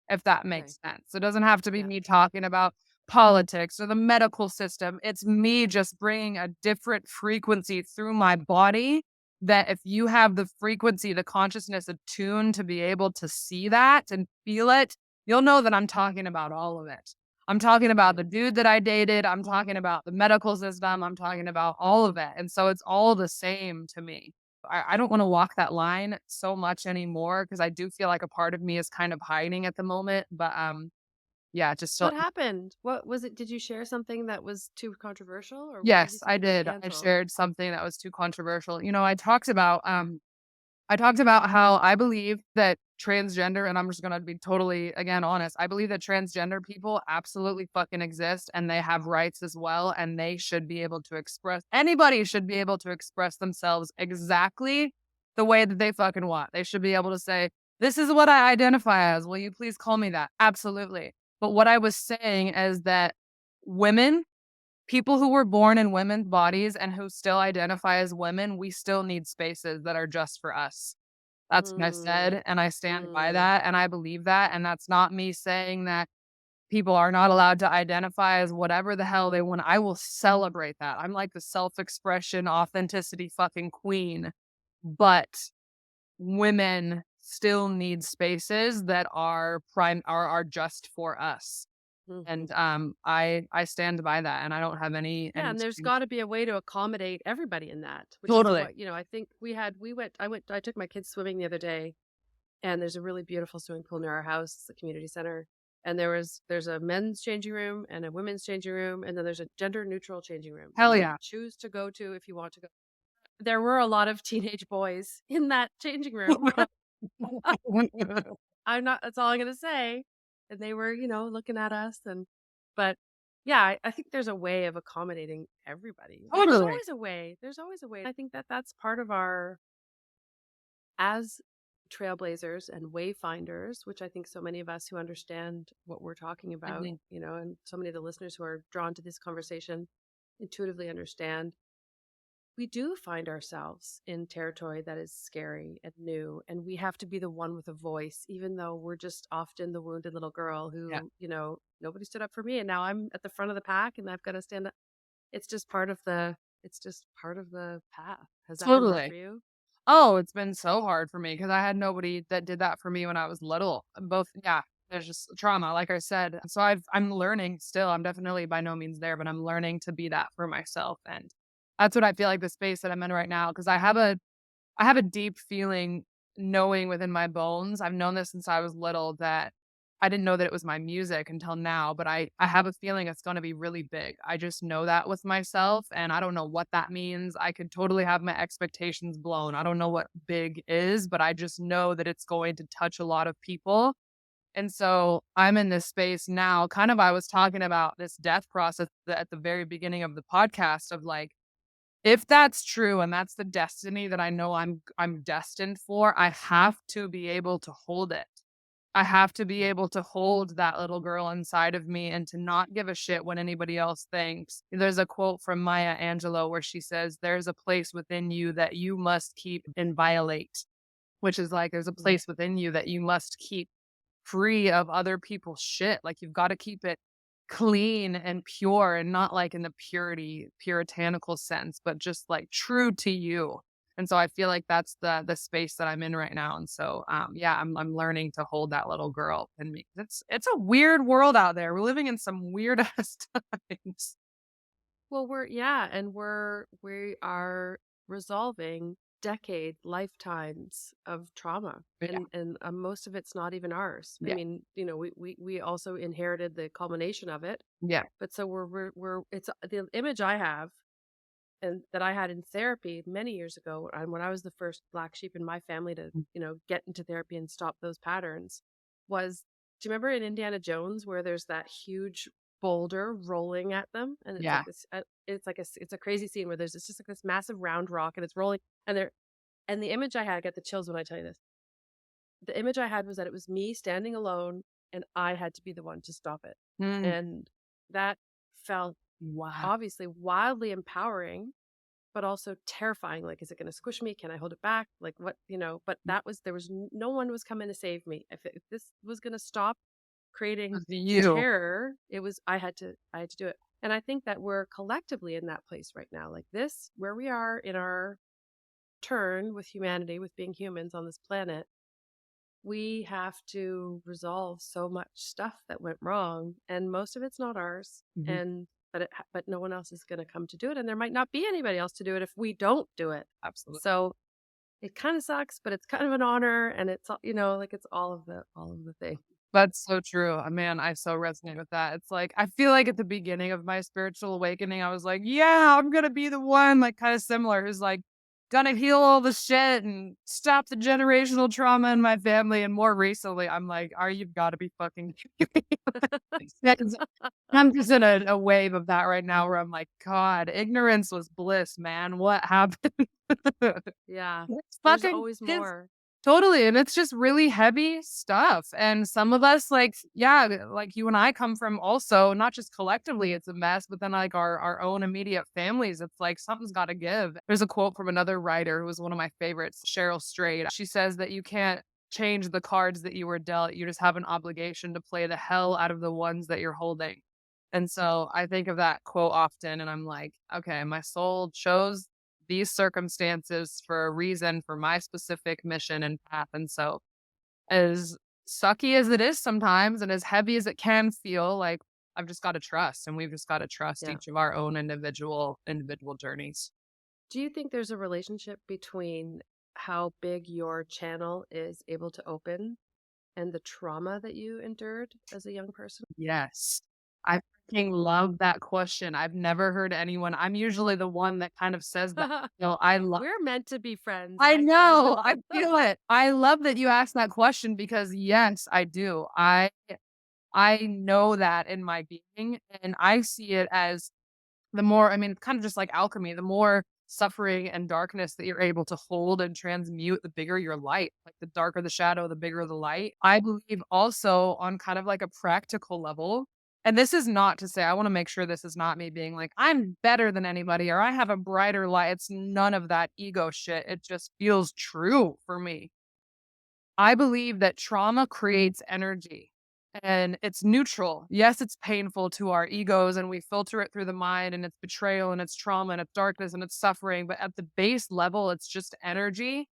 if that Okay. makes sense. It doesn't have to be Yeah. me talking about politics or the medical system. It's me just bringing a different frequency through my body that if you have the frequency, the consciousness attuned to be able to see that and feel it, you'll know that I'm talking about all of it. I'm talking about Right. the dude that I dated. I'm talking about the medical system. I'm talking about all of it. And so it's all the same to me. I don't want to walk that line so much anymore because I do feel like a part of me is kind of hiding at the moment. But yeah, just still What happened? What was it? Did you share something that was too controversial, or why do you yes, think I you got did. I canceled? shared something that was too controversial. I talked about how I believe that transgender, and I'm just gonna be totally, again, honest. I believe that transgender people absolutely fucking exist and they have rights as well, and they should be able to express anybody should be able to express themselves exactly the way that they fucking want. They should be able to say, "This is what I identify as. Will you please call me that?" Absolutely. But what I was saying is that women people who were born in women's bodies and who still identify as women, we still need spaces that are just for us. That's what I Mm, said, and I stand by mm, that, and I believe that, and that's not me saying that people are not allowed to identify as whatever the hell they want. I will celebrate that. I'm like the self-expression, authenticity fucking queen, but women still need spaces that are just for us. mhm. And, I stand by that, and I don't have Yeah, any and there's shame. gotta be a way to accommodate everybody in that, which is Totally. what, I think I took my kids swimming the other day, and there's a really beautiful swimming pool near our house, it's a community center, and there's a men's changing room and a women's changing room, and then there's a gender neutral changing room that Hell you yeah. choose to go to if you want to go. There were a lot of teenage boys in that changing room. I'm not that's all I'm gonna say. And they were, looking at us, but yeah, I think there's a way of accommodating everybody. There's Totally. always a way. There's always a way. I think that that's part of our as trailblazers and wayfinders, which I think so many of us who understand what we're talking about, Mhm. and so many of the listeners who are drawn to this conversation intuitively understand we do find ourselves in territory that is scary and new, and we have to be the one with a voice, even though we're just often the wounded little girl Yeah. who, nobody stood up for me, and now I'm at the front of the pack, and I've got to stand up. It's just part of the path. Has that been hard for Totally. you? Oh, it's been so hard for me because I had nobody that did that for me when I was little. Both yeah, there's just trauma, like I said. So I'm learning still. I'm definitely by no means there, but I'm learning to be that for myself, and that's what I feel like the space that I'm in right now because I have a deep feeling knowing within my bones. I've known this since I was little that I didn't know that it was my music until now, but I have a feeling it's gonna be really big. I just know that with myself, and I don't know what that means. I could totally have my expectations blown. I don't know what big is, but I just know that it's going to touch a lot of people. And so I'm in this space now, kind of I was talking about this death process at the very beginning of the podcast of like if that's true and that's the destiny that I know I'm destined for, I have to be able to hold it. I have to be able to hold that little girl inside of me and to not give a shit what anybody else thinks. There's a quote from Maya Angelou where she says, "There's a place within you that you must keep inviolate," which is like there's a Mm, place within you that you must keep free of other people's shit. Like you've got to keep it clean and pure and not like in the puritanical sense, but just like true to you. And so I feel like that's the space that I'm in right now. And so yeah, I'm learning to hold that little girl in me. It's a weird world out there. We're living in some weird ass times. Well, yeah, and we are resolving decade lifetimes of trauma, Yeah. and most of it's not even ours. I Yeah. mean, we also inherited the culmination of it, Yeah. but so we're it's the image I have and that I had in therapy many years ago, and when I was the first black sheep in my family to, get into therapy and stop those patterns, was do you remember in Indiana Jones where there's that huge boulder rolling at them, and it's like Yeah. this, it's a crazy scene where there's just like this massive round rock and it's rolling, and the image I had, I get the chills when I tell you this. The image I had was that it was me standing alone, and I had to be the one to stop it, Mm. and that felt Wow. obviously wildly empowering but also terrifying. Like, is it going to squish me? Can I hold it back? Like, what, but there was no one was coming to save me. If this was going to stop creating You. terror, I had to do it. And I think that we're collectively in that place right now. Like this, where we are in our turn with humanity, with being humans on this planet, we have to resolve so much stuff that went wrong, and most of it's not ours. Mhm. And but no one else is going to come to do it, and there might not be anybody else to do it if we don't do it. Absolutely. So it kind of sucks, but it's kind of an honor, and it's like it's all of the thing. That's so true. Man, I so resonate with that. It's like, I feel like at the beginning of my spiritual awakening, I was like, yeah, I'm going to be the one, like, kind of similar, who's like, gonna heal all the shit and stop the generational trauma in my family. And more recently, I'm like, are you gotta be fucking kidding me? Because I'm just in a wave of that right now where I'm like, God, ignorance was bliss, man. What happened? Yeah, It's there's fucking always kids. more. Totally, and it's just really heavy stuff, and some of us, like yeah, like you and I come from also not just collectively it's a mess, but then, like, our own immediate families, it's like something's gotta give. There's a quote from another writer who was one of my favorites, Cheryl Strayed. She says that you can't change the cards that you were dealt, you just have an obligation to play the hell out of the ones that you're holding. And so I think of that quote often, and I'm like, "Okay, my soul chose these circumstances for a reason for my specific mission and path." And so, as sucky as it is sometimes and as heavy as it can feel, like I've just got to trust and we've just got to trust Yeah. each of our own individual journeys. Do you think there's a relationship between how big your channel is able to open and the trauma that you endured as a young person? Yes. I freaking love that question. I've never heard anyone I'm usually the one that kind of says that. I love We're meant to be friends, I I said. know, I feel it. I love that you asked that question because yes, I do. I know that in my being, and I see it as the more I mean, kind of just like alchemy, the more suffering and darkness that you're able to hold and transmute, the bigger your light. Like the darker the shadow, the bigger the light. I believe also on kind of like a practical level. And this is not to say, I want to make sure this is not me being like, I'm better than anybody or I have a brighter light. It's none of that ego shit. It just feels true for me. I believe that trauma creates energy and it's neutral. Yes, it's painful to our egos and we filter it through the mind and it's betrayal and it's trauma and it's darkness and it's suffering. But at the base level, it's just energy.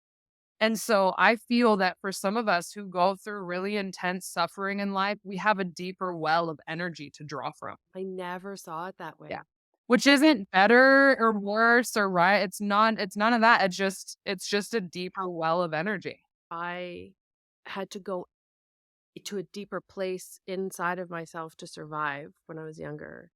And so I feel that for some of us who go through really intense suffering in life, we have a deeper well of energy to draw from. I never saw it that Yeah. way. Which isn't better or worse or right. It's none of that. It's just a deeper well of energy. I had to go to a deeper place inside of myself to survive when I was younger.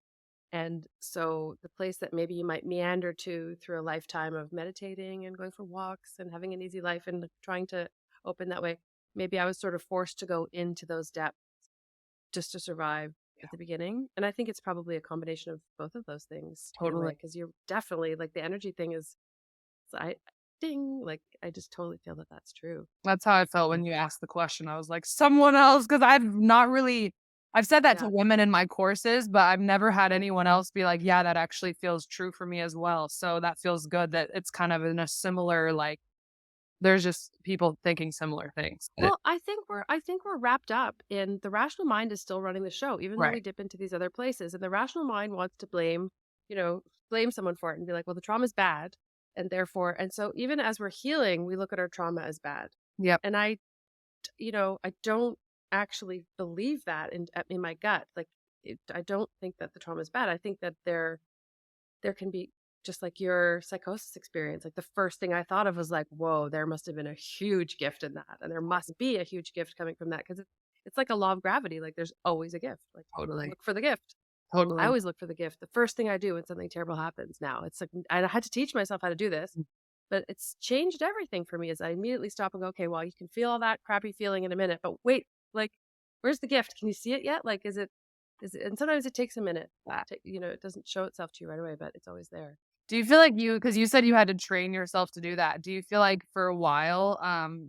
And so the place that maybe you might meander to through a lifetime of meditating and going for walks and having an easy life and trying to open that way, maybe I was sort of forced to go into those depths just to survive Yeah. at the beginning. And I think it's probably a combination of both of those things in a way, Totally. because you're definitely like the energy thing is, I ding, like I just totally feel that that's true. That's how I felt when you asked the question. I was like, "Someone else, because 'cause I've not really I've said that to Yeah. women in my courses, but I've never had anyone else be like, "Yeah, that actually feels true for me as well." So that feels good that it's kind of in a similar, like, there's just people thinking similar things. Well, I think we're wrapped up in the rational mind is still running the show, even though we Right. dip into these other places. And the rational mind wants to blame, blame someone for it and be like, well, the trauma's bad. And therefore, and so even as we're healing, we look at our trauma as bad. Yep. And I don't actually believe that in my gut. Like, I don't think that the trauma is bad. I think that there can be, just like your psychosis experience. Like the first thing I thought of was like, whoa, there must have been a huge gift in that, and there must be a huge gift coming from that, because it's like a law of gravity. Like there's always a gift. Like Totally. look for the gift. I Totally. always look for the gift. The first thing I do when something terrible happens now, it's like I had to teach myself how to do this, but it's changed everything for me. As I immediately stop and go, okay, well, you can feel all that crappy feeling in a minute, but wait, like, where's the gift? Can you see it yet? Like, is it? And sometimes it takes a minute. It doesn't show itself to you right away, but it's always there. Do you feel like because you said you had to train yourself to do that. Do you feel like for a while,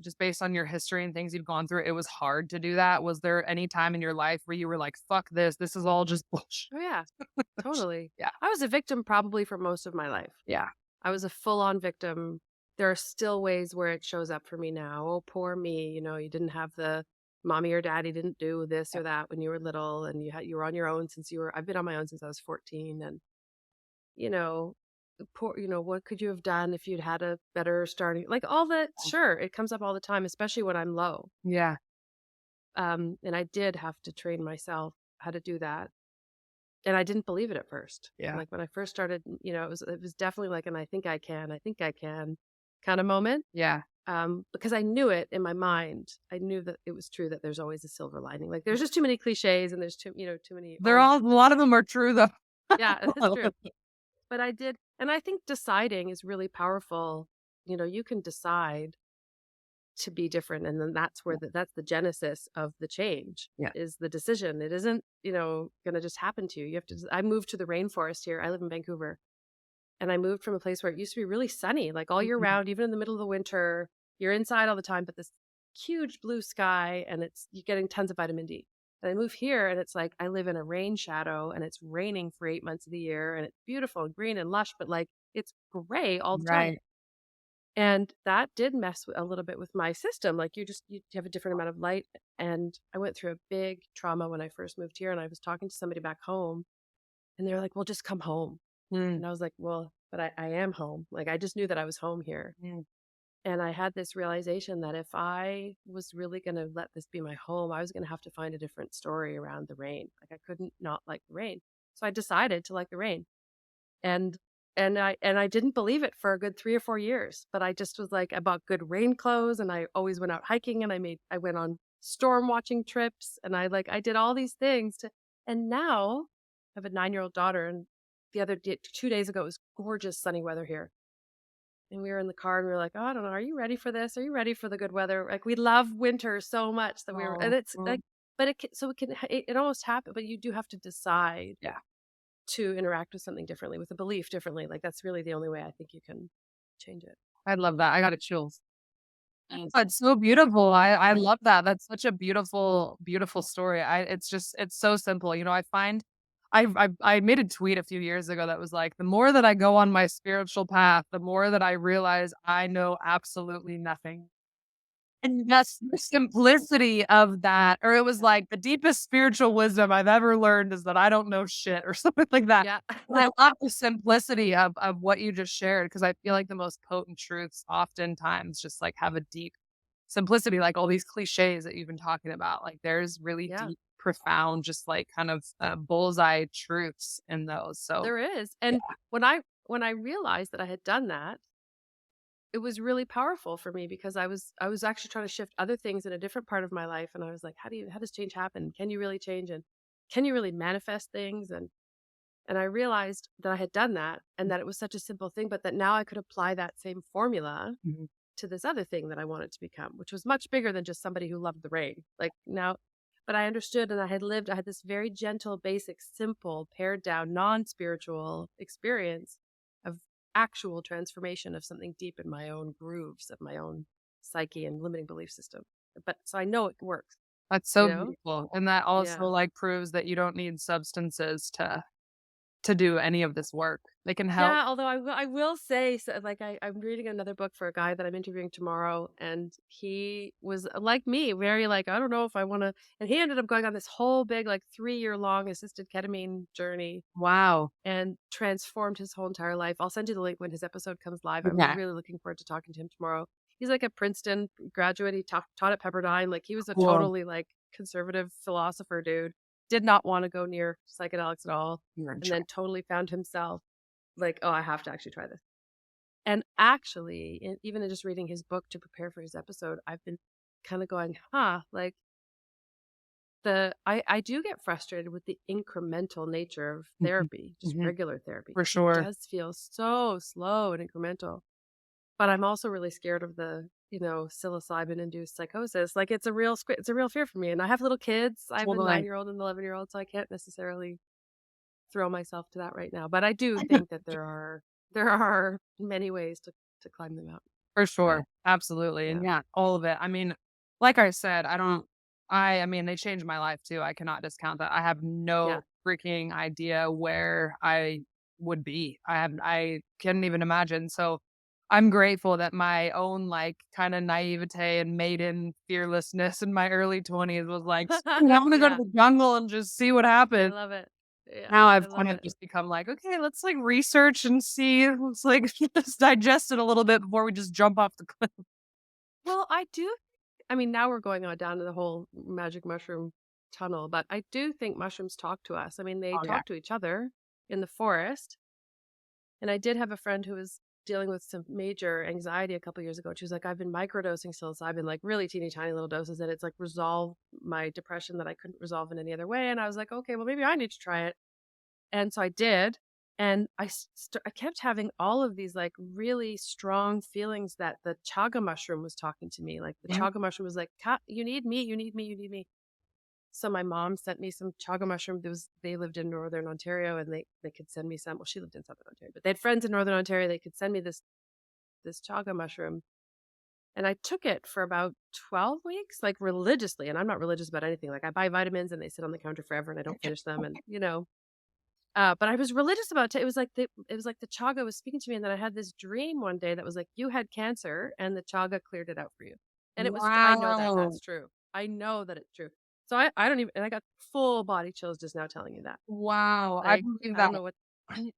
just based on your history and things you've gone through, it was hard to do that? Was there any time in your life where you were like, fuck this, this is all just bullshit? Oh yeah, totally. Yeah. I was a victim probably for most of my life. Yeah. I was a full-on victim. There are still ways where it shows up for me now. Oh, poor me. You didn't have the mommy or daddy didn't do this or that when you were little, and you were on your own since I've been on my own since I was 14. And, you know, poor, what could you have done if you'd had a better starting, like all that. Sure. It comes up all the time, especially when I'm low. Yeah. And I did have to train myself how to do that. And I didn't believe it at first. Yeah. Like when I first started, it was definitely like an I think I can kind of moment. Yeah. Because I knew it in my mind. I knew that it was true that there's always a silver lining. Like there's just too many cliches, and there's too many old. A lot of them are true though. Yeah, it's true. But I did, and I think deciding is really powerful. You can decide to be different, and then that's the genesis of the change, Yeah. is the decision. It isn't, going to just happen to you. You have to. I moved to the rainforest here. I live in Vancouver, and I moved from a place where it used to be really sunny, like all year Mhm. round, even in the middle of the winter. You're inside all the time, but this huge blue sky, and you're getting tons of vitamin D. And I move here, and it's like I live in a rain shadow, and it's raining for 8 months of the year, and it's beautiful and green and lush, but like it's gray all the time. Right. And that did mess a little bit with my system. Like you have a different amount of light. And I went through a big trauma when I first moved here, and I was talking to somebody back home, and they were like, well, just come home. Mm. And I was like, well, but I am home. Like I just knew that I was home here. Mm. And I had this realization that if I was really going to let this be my home, I was going to have to find a different story around the rain. Like I couldn't not like the rain. So I decided to like the rain. And I didn't believe it for a good 3 or 4 years, but I just was like, I bought good rain clothes, and I always went out hiking, and I went on storm watching trips, and I did all these things and now I have a 9-year-old daughter, and the other 2 days ago, it was gorgeous sunny weather here. And we were in the car, and we were like, oh, I don't know, are you ready for this? Are you ready for the good weather? Like we love winter so much that and Oh, it's like, but it almost happened, but you do have to decide yeah. to interact with something differently, with a belief differently. Like that's really the only way I think you can change it. I love that. I got a chills. It's so beautiful. I love that. That's such a beautiful, beautiful story. It's so simple. I find I made a tweet a few years ago that was like, the more that I go on my spiritual path, the more that I realize I know absolutely nothing. And that's the simplicity of that, or it was like, the deepest spiritual wisdom I've ever learned is that I don't know shit, or something like that. Yeah. And I love the simplicity of what you just shared, because I feel like the most potent truths oftentimes just like have a deep simplicity, like all these cliches that you've been talking about. Like there's really Yeah, deep, profound, just like kind of bullseye truths in those. So there is. yeah. And when I realized that I had done that, it was really powerful for me, because I was actually trying to shift other things in a different part of my life, and I was like, how does change happen? Can you really change, and can you really manifest things? And I realized that I had done that, and that it was such a simple thing, but that now I could apply that same formula Mhm. to this other thing that I wanted to become, which was much bigger than just somebody who loved the rain. Like now, but I understood, and I had this very gentle, basic, simple, pared down, non spiritual experience of actual transformation of something deep in my own grooves of my own psyche and limiting belief system. But so I know it works, That's you so know? beautiful. And that also Yeah. like proves that you don't need substances to to do any of this work. They can help. Yeah, although I will say, so, like, I'm reading another book for a guy that I'm interviewing tomorrow, and he was like me, very like, I don't know if I want to. And he ended up going on this whole big, like, 3 year long assisted ketamine journey Wow. and transformed his whole entire life. I'll send you the link when his episode comes live. I'm Yeah. really looking forward to talking to him tomorrow. He's like a Princeton graduate. He taught at Pepperdine. Like, he was a Cool. totally like conservative philosopher dude. Did not want to go near psychedelics at all, You're in and charge. then totally found himself like, oh, I have to actually try this. And actually, even in just reading his book to prepare for his episode, I've been kind of going, huh, like I do get frustrated with the incremental nature of Mhm. therapy, just Mhm. regular therapy. For It sure. does feel so slow and incremental. But I'm also really scared of the, psilocybin induced psychosis. Like, it's a real fear for me. And I have little kids. I have a Totally. 9-year-old and an 11-year-old, so I can't necessarily throw myself to that right now. But I do think that there are many ways to climb the mountain. For But sure. Absolutely. And yeah. yeah, all of it. I mean, like I said, I mean, they changed my life too. I cannot discount that. I have Yeah. no freaking idea where I would be. I couldn't even imagine. So I'm grateful that my own like kind of naivete and maiden fearlessness in my early 20s was like, "Screw it, I'm gonna go to Yeah. the jungle and just see what I happens." love it. Yeah. Now I I've love kind of it. just become like, "Okay, let's, like, research and see, let's, like, just digest it a little bit before we just jump off the cliff." Well, I mean, now we're going on down to the whole magic mushroom tunnel, but I do think mushrooms talk to us. I mean, they Oh, yeah. talk to each other in the forest. And I did have a friend who was dealing with some major anxiety a couple years ago. And she was like, I've been microdosing psilocybin, like really teeny tiny little doses, and it's like resolved my depression that I couldn't resolve in any other way. And I was like, okay, well, maybe I need to try it. And so I did. And I kept having all of these like really strong feelings that the chaga mushroom was talking to me. Like the Mhm. chaga mushroom was like, you need me, you need me, you need me. So my mom sent me some chaga mushroom. They lived in Northern Ontario, and they could send me some. Well, she lived in Southern Ontario, but they had friends in Northern Ontario. They could send me this chaga mushroom, and I took it for about 12 weeks, like religiously. And I'm not religious about anything. Like, I buy vitamins and they sit on the counter forever, and I don't finish them. And but I was religious about it. It was like the chaga was speaking to me, and then I had this dream one day that was like, you had cancer, and the chaga cleared it out for you. And it was. I know that Wow. that's true. I know that it's true. So I don't even. And I got full body chills just now telling you that. Wow, I Like, believe I don't that. know what. I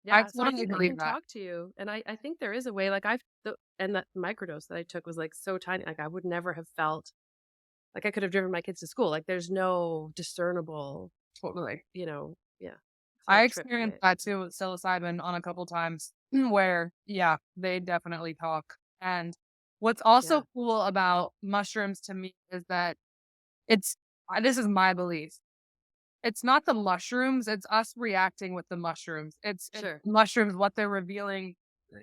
Yeah. So I totally think they believe can that. talk to you, and I think there is a way. Like, and that microdose that I took was like so tiny. Like, I would never have felt like I could have driven my kids to school. Like, there's no discernible. Totally. Yeah. So I I tripped by experienced it. that too with psilocybin on a couple times where, yeah, they definitely talk. And what's also Yeah. cool about mushrooms to me is that it's this is my belief. It's not the mushrooms, it's us reacting with the mushrooms. It's Sure. mushrooms, what they're revealing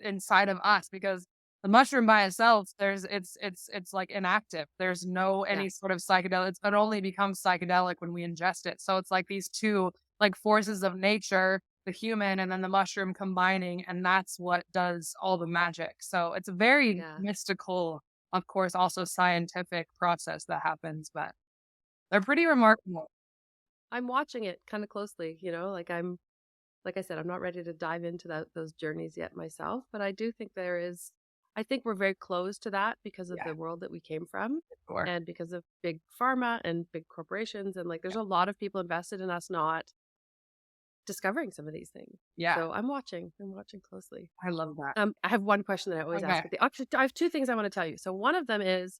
inside of us because the mushroom by itself, it's like inactive. There's no Yeah. any sort of psychedelic. It only becomes psychedelic when we ingest it. So it's like these two like forces of nature, the human and then the mushroom combining, and that's what does all the magic. So it's a very Yeah. mystical, of course, also scientific process that happens, but they're pretty remarkable. I'm watching it kind of closely, like I said, I'm not ready to dive into those journeys yet myself, but I do think I think we're very close to that because of Yeah, the world that we came from, sure. and because of big pharma and big corporations. And like, there's a lot of people invested in us not discovering some of these things. Yeah, So I'm watching closely. I love that. I have one question that I always Okay. ask actually, I have two things I want to tell you. So one of them is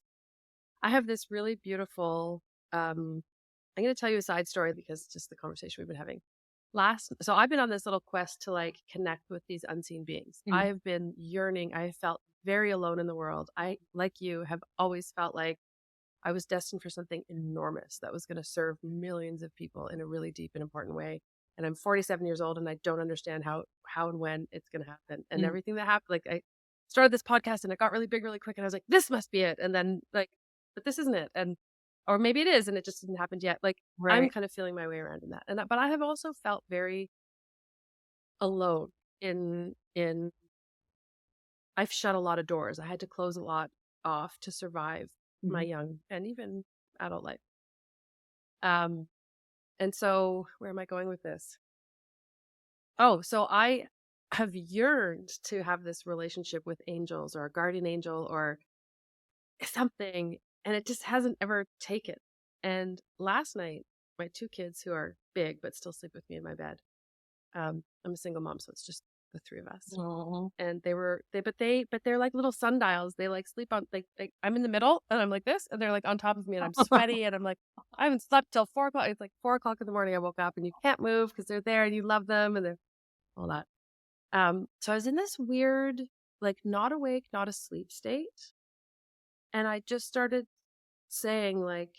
I have this really beautiful, I'm going to tell you a side story because just the conversation we've been having. So I've been on this little quest to like connect with these unseen beings. I Mhm. have been yearning. I have felt very alone in the world. I, like you, have always felt like I was destined for something enormous that was going to serve millions of people in a really deep and important way. And I'm 47 years old, and I don't understand how and when it's going to happen. And Mm, everything that happened, like, I started this podcast and it got really big really quick, and I was like, this must be it. And then, like, but this isn't it. And or maybe it is and it just hasn't happened yet. Like, I'm right. kind of feeling my way around in that. But I have also felt very alone in I've shut a lot of doors. I had to close a lot off to survive my Mhm. young and even adult life. Um, and so where am I going with this? Oh, so I have yearned to have this relationship with angels or a guardian angel or something, and it just hasn't ever taken. And last night, my 2 kids who are big but still sleep with me in my bed. I'm a single mom, so it's just the 3 of us. Oh. And they're like little sundials. They like sleep on I'm in the middle and I'm like this, and they're like on top of me and I'm sweaty and I'm like, I haven't slept till 4 o'clock. It's like 4 o'clock in the morning. I woke up and you can't move because they're there and you love them and they're all that. So I was in this weird, like not awake, not asleep state. And I just started saying like,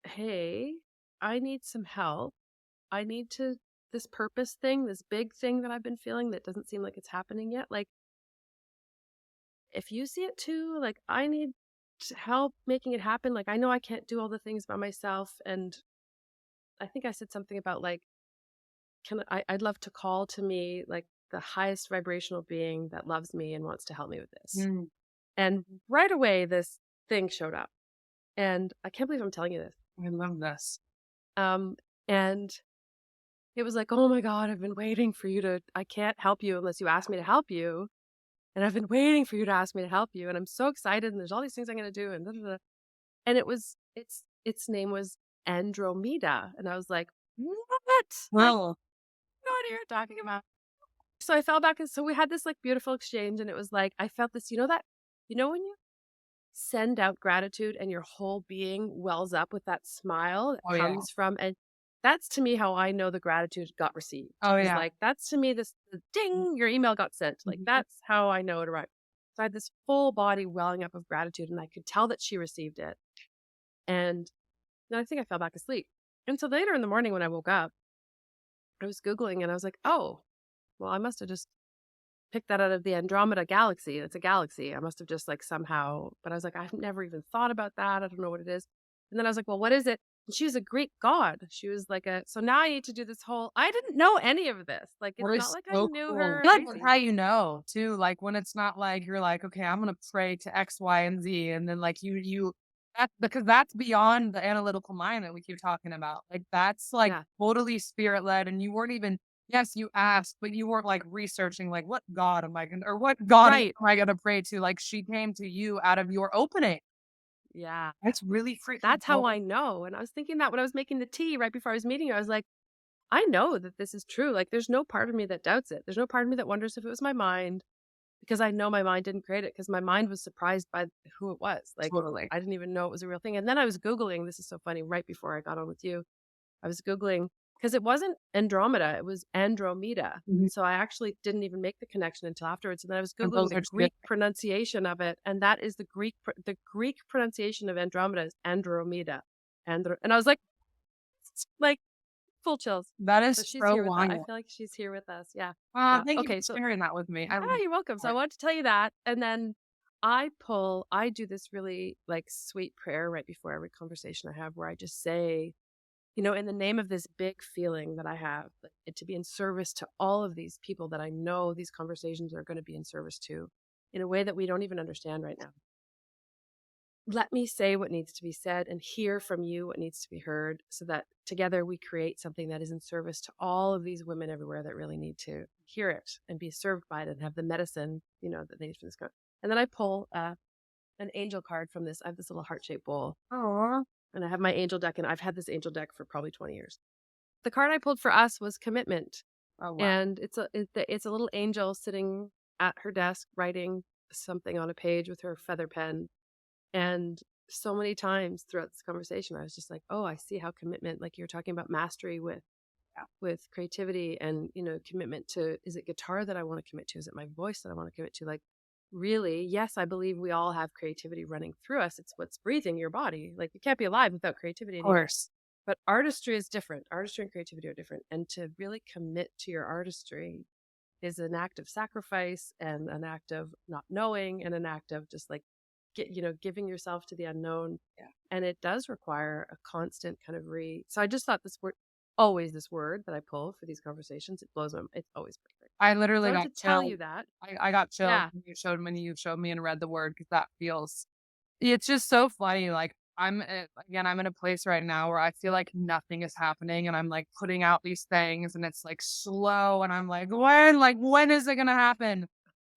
hey, I need some help. I need to this purpose thing, this big thing that I've been feeling that doesn't seem like it's happening yet. Like, if you see it too, like, I need help making it happen. Like, I know I can't do all the things by myself. And I think I said something about like, I'd love to call to me like the highest vibrational being that loves me and wants to help me with this. Mm, And right away, this thing showed up. And I can't believe I'm telling you this. I love this. Um, and it was like, oh my God, I've been waiting for you I can't help you unless you ask me to help you. And I've been waiting for you to ask me to help you. And I'm so excited. And there's all these things I'm going to do. And da, da, da. And its name was Andromeda. And I was like, what? Like, Well, no idea what you're talking about. So I fell back. And so we had this like beautiful exchange. And it was like, I felt this, when you send out gratitude and your whole being wells up with that smile that oh yeah. comes from, and that's to me how I know the gratitude got received. Oh Is yeah. like, that's to me this the ding, your email got sent. Like, Mhm. that's how I know it arrived. So I had this full body welling up of gratitude, and I could tell that she received it. And then I think I fell back asleep. And so later in the morning when I woke up, I was Googling and I was like, oh, well, I must have just picked that out of the Andromeda galaxy. It's a galaxy. I must have just like somehow, but I was like, I've never even thought about that. I don't know what it is. And then I was like, well, what is it? And she was a Greek god. She was like so now I need to do this whole, I didn't know any of this. Like, it's That not is like I so knew cool. her. I like Crazy. how you know too, like when it's not like you're like, okay, I'm gonna pray to X, Y, and Z, and then like you that's because that's beyond the analytical mind that we keep talking about. Like that's like Yeah. totally spirit led, and you weren't even yes, you asked, but you weren't like researching like what God am I gonna or what God am Right. I gonna pray to? Like she came to you out of your opening. Yeah. That's really freaking That's how cool. I know. And I was thinking that when I was making the tea right before I was meeting you, I was like, I know that this is true. Like, there's no part of me that doubts it. There's no part of me that wonders if it was my mind. Because I know my mind didn't create it, because my mind was surprised by who it was. Like, Totally. I didn't even know it was a real thing, and then I was Googling, this is so funny, right before I got on with you, I was Googling because it wasn't Andromeda, it was Andromeda, Mhm. and so I actually didn't even make the connection until afterwards, and then I was And Googling those the are two Greek pronunciation of it, and that is the Greek pronunciation of Andromeda is Andromeda, and I was like, full chills. that So is she's so here with us. I wild. feel like she's here with us, yeah. Yeah, Thank you okay, for so sharing that with me. I love you're welcome. So I it. wanted to tell you that. And then I do this really like sweet prayer right before every conversation I have where I just say, in the name of this big feeling that I have, like, to be in service to all of these people that I know these conversations are going to be in service to in a way that we don't even understand right now. Let me say what needs to be said and hear from you what needs to be heard so that together we create something that is in service to all of these women everywhere that really need to hear it and be served by it and have the medicine, that they need from this. And then I pull an angel card from this. I have this little heart shaped bowl Aw. and I have my angel deck, and I've had this angel deck for probably 20 years. The card I pulled for us was commitment. Oh, wow. And it's a little angel sitting at her desk writing something on a page with her feather pen, and so many times throughout this conversation, I was just like, "Oh, I see how commitment, like you're talking about mastery with creativity and, commitment to, is it guitar that I want to commit to? Is it my voice that I want to commit to? Like, really, yes, I believe we all have creativity running through us. It's what's breathing your body. Like, you can't be alive without creativity Of in you. course. But artistry is different. Artistry and creativity are different. And to really commit to your artistry is an act of sacrifice and an act of not knowing and an act of just like giving yourself to the unknown. Yeah. And it does require a constant kind of so I just thought always this word that I pull for these conversations, it blows my, it's always perfect. I So literally I got wanted to tell chills. you that. I got chills Yeah. when you showed me and read the word because that feels it's just so funny, like, I'm in a place right now where I feel like nothing is happening and I'm like putting out these things and it's like slow and I'm like, when is it gonna happen?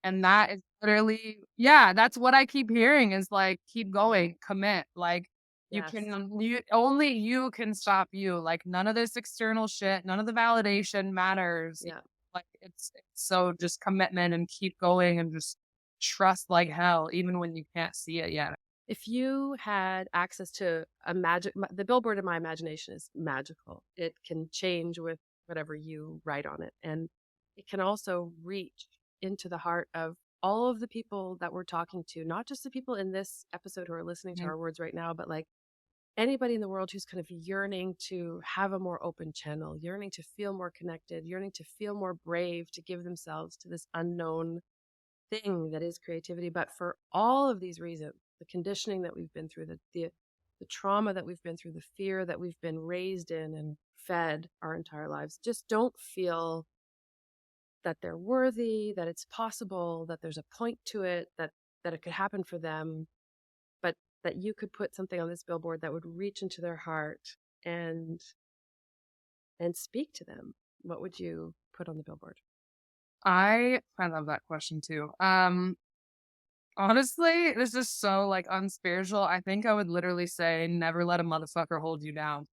And that is literally, yeah, that's what I keep hearing is like, keep going, commit. Like Yes. you only you can stop you. Like none of this external shit, none of the validation matters. Yeah. Like it's so just commitment and keep going and just trust like hell, even when you can't see it yet. If you had access to a the billboard in my imagination is magical. It can change with whatever you write on it. And it can also reach into the heart of all of the people that we're talking to, not just the people in this episode who are listening to Mhm. our words right now, but like anybody in the world who's kind of yearning to have a more open channel, yearning to feel more connected, yearning to feel more brave to give themselves to this unknown thing that is creativity. But for all of these reasons, the conditioning that we've been through, the trauma that we've been through, the fear that we've been raised in and fed our entire lives, just don't feel that they're worthy, that it's possible, that there's a point to it, that it could happen for them, but that you could put something on this billboard that would reach into their heart and speak to them. What would you put on the billboard? I love that question too. Honestly, this is so like unspiritual. I think I would literally say, never let a motherfucker hold you down.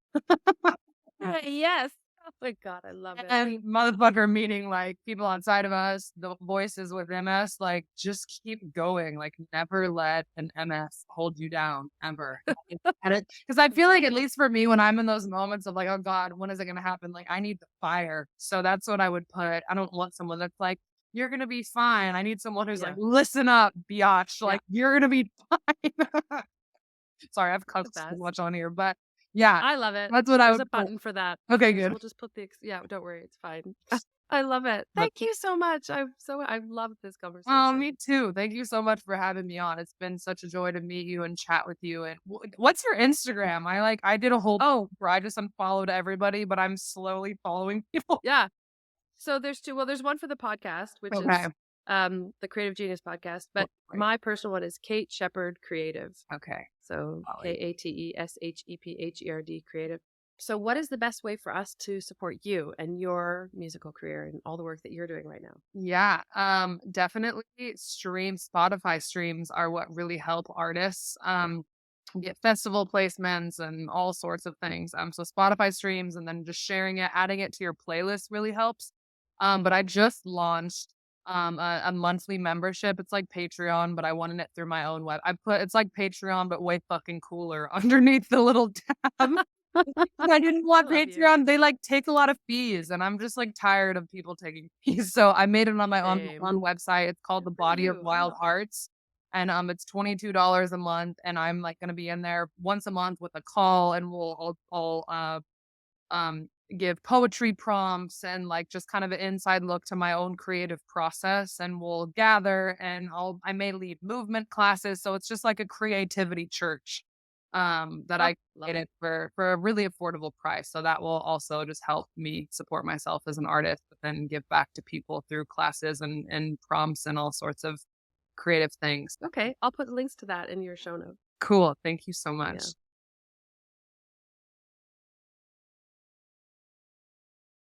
Yes. Oh my God, I love it. And motherfucker meaning like people outside of us, the voices with MS, like just keep going. Like never let an MS hold you down ever. Because I I feel like love at it. least for me, when I'm in those moments of like, oh God, when is it gonna happen? Like I need the fire. So that's what I would put. I don't want someone that's like, you're gonna be fine. I need someone who's like, Yeah. listen up, biatch. Yeah. Like you're gonna be fine. Sorry, I've The cussed too best. much on here, but yeah, I love it. that's what I There's would a put. button for that. Okay, There's good. we'll just put the yeah, don't worry, it's fine. I love it. But Thank you so much. I've loved this oh, conversation. me too. Thank you so much for having me on. It's been such a joy to meet you and chat with you. And what's your Instagram? I did a whole Oh, where I just unfollowed everybody, but I'm slowly following people. yeah. So there's two. Well, there's one for the podcast, which Okay. is the Creative Genius podcast, but Right. my personal one is Kate Shepherd Creative. Okay. So Follow KATESHEPHERD Creative. So what is the best way for us to support you and your musical career and all the work that you're doing right now? Yeah. Definitely Spotify streams are what really help artists get festival placements and all sorts of things. So Spotify streams and then just sharing it, adding it to your playlist really helps. But I just launched a monthly membership. It's like Patreon, but I wanted it through my own web. I put it's like Patreon, but way fucking cooler underneath the little tab. I didn't I want love you. Patreon. They like take a lot of fees, and I'm just like tired of people taking fees. So I made it on my Same. own website. It's called Good The for Body of you. I Wild love it. Hearts. And it's $22 a month. And I'm like gonna be in there once a month with a call and I'll give poetry prompts and like just kind of an inside look to my own creative process. And we'll gather and I may lead movement classes. So it's just like a creativity church that Oh, I love it. created for a really affordable price. So that will also just help me support myself as an artist, but then give back to people through classes and prompts and all sorts of creative things. Okay, I'll put links to that in your show notes. Cool. Thank you so Yeah. much.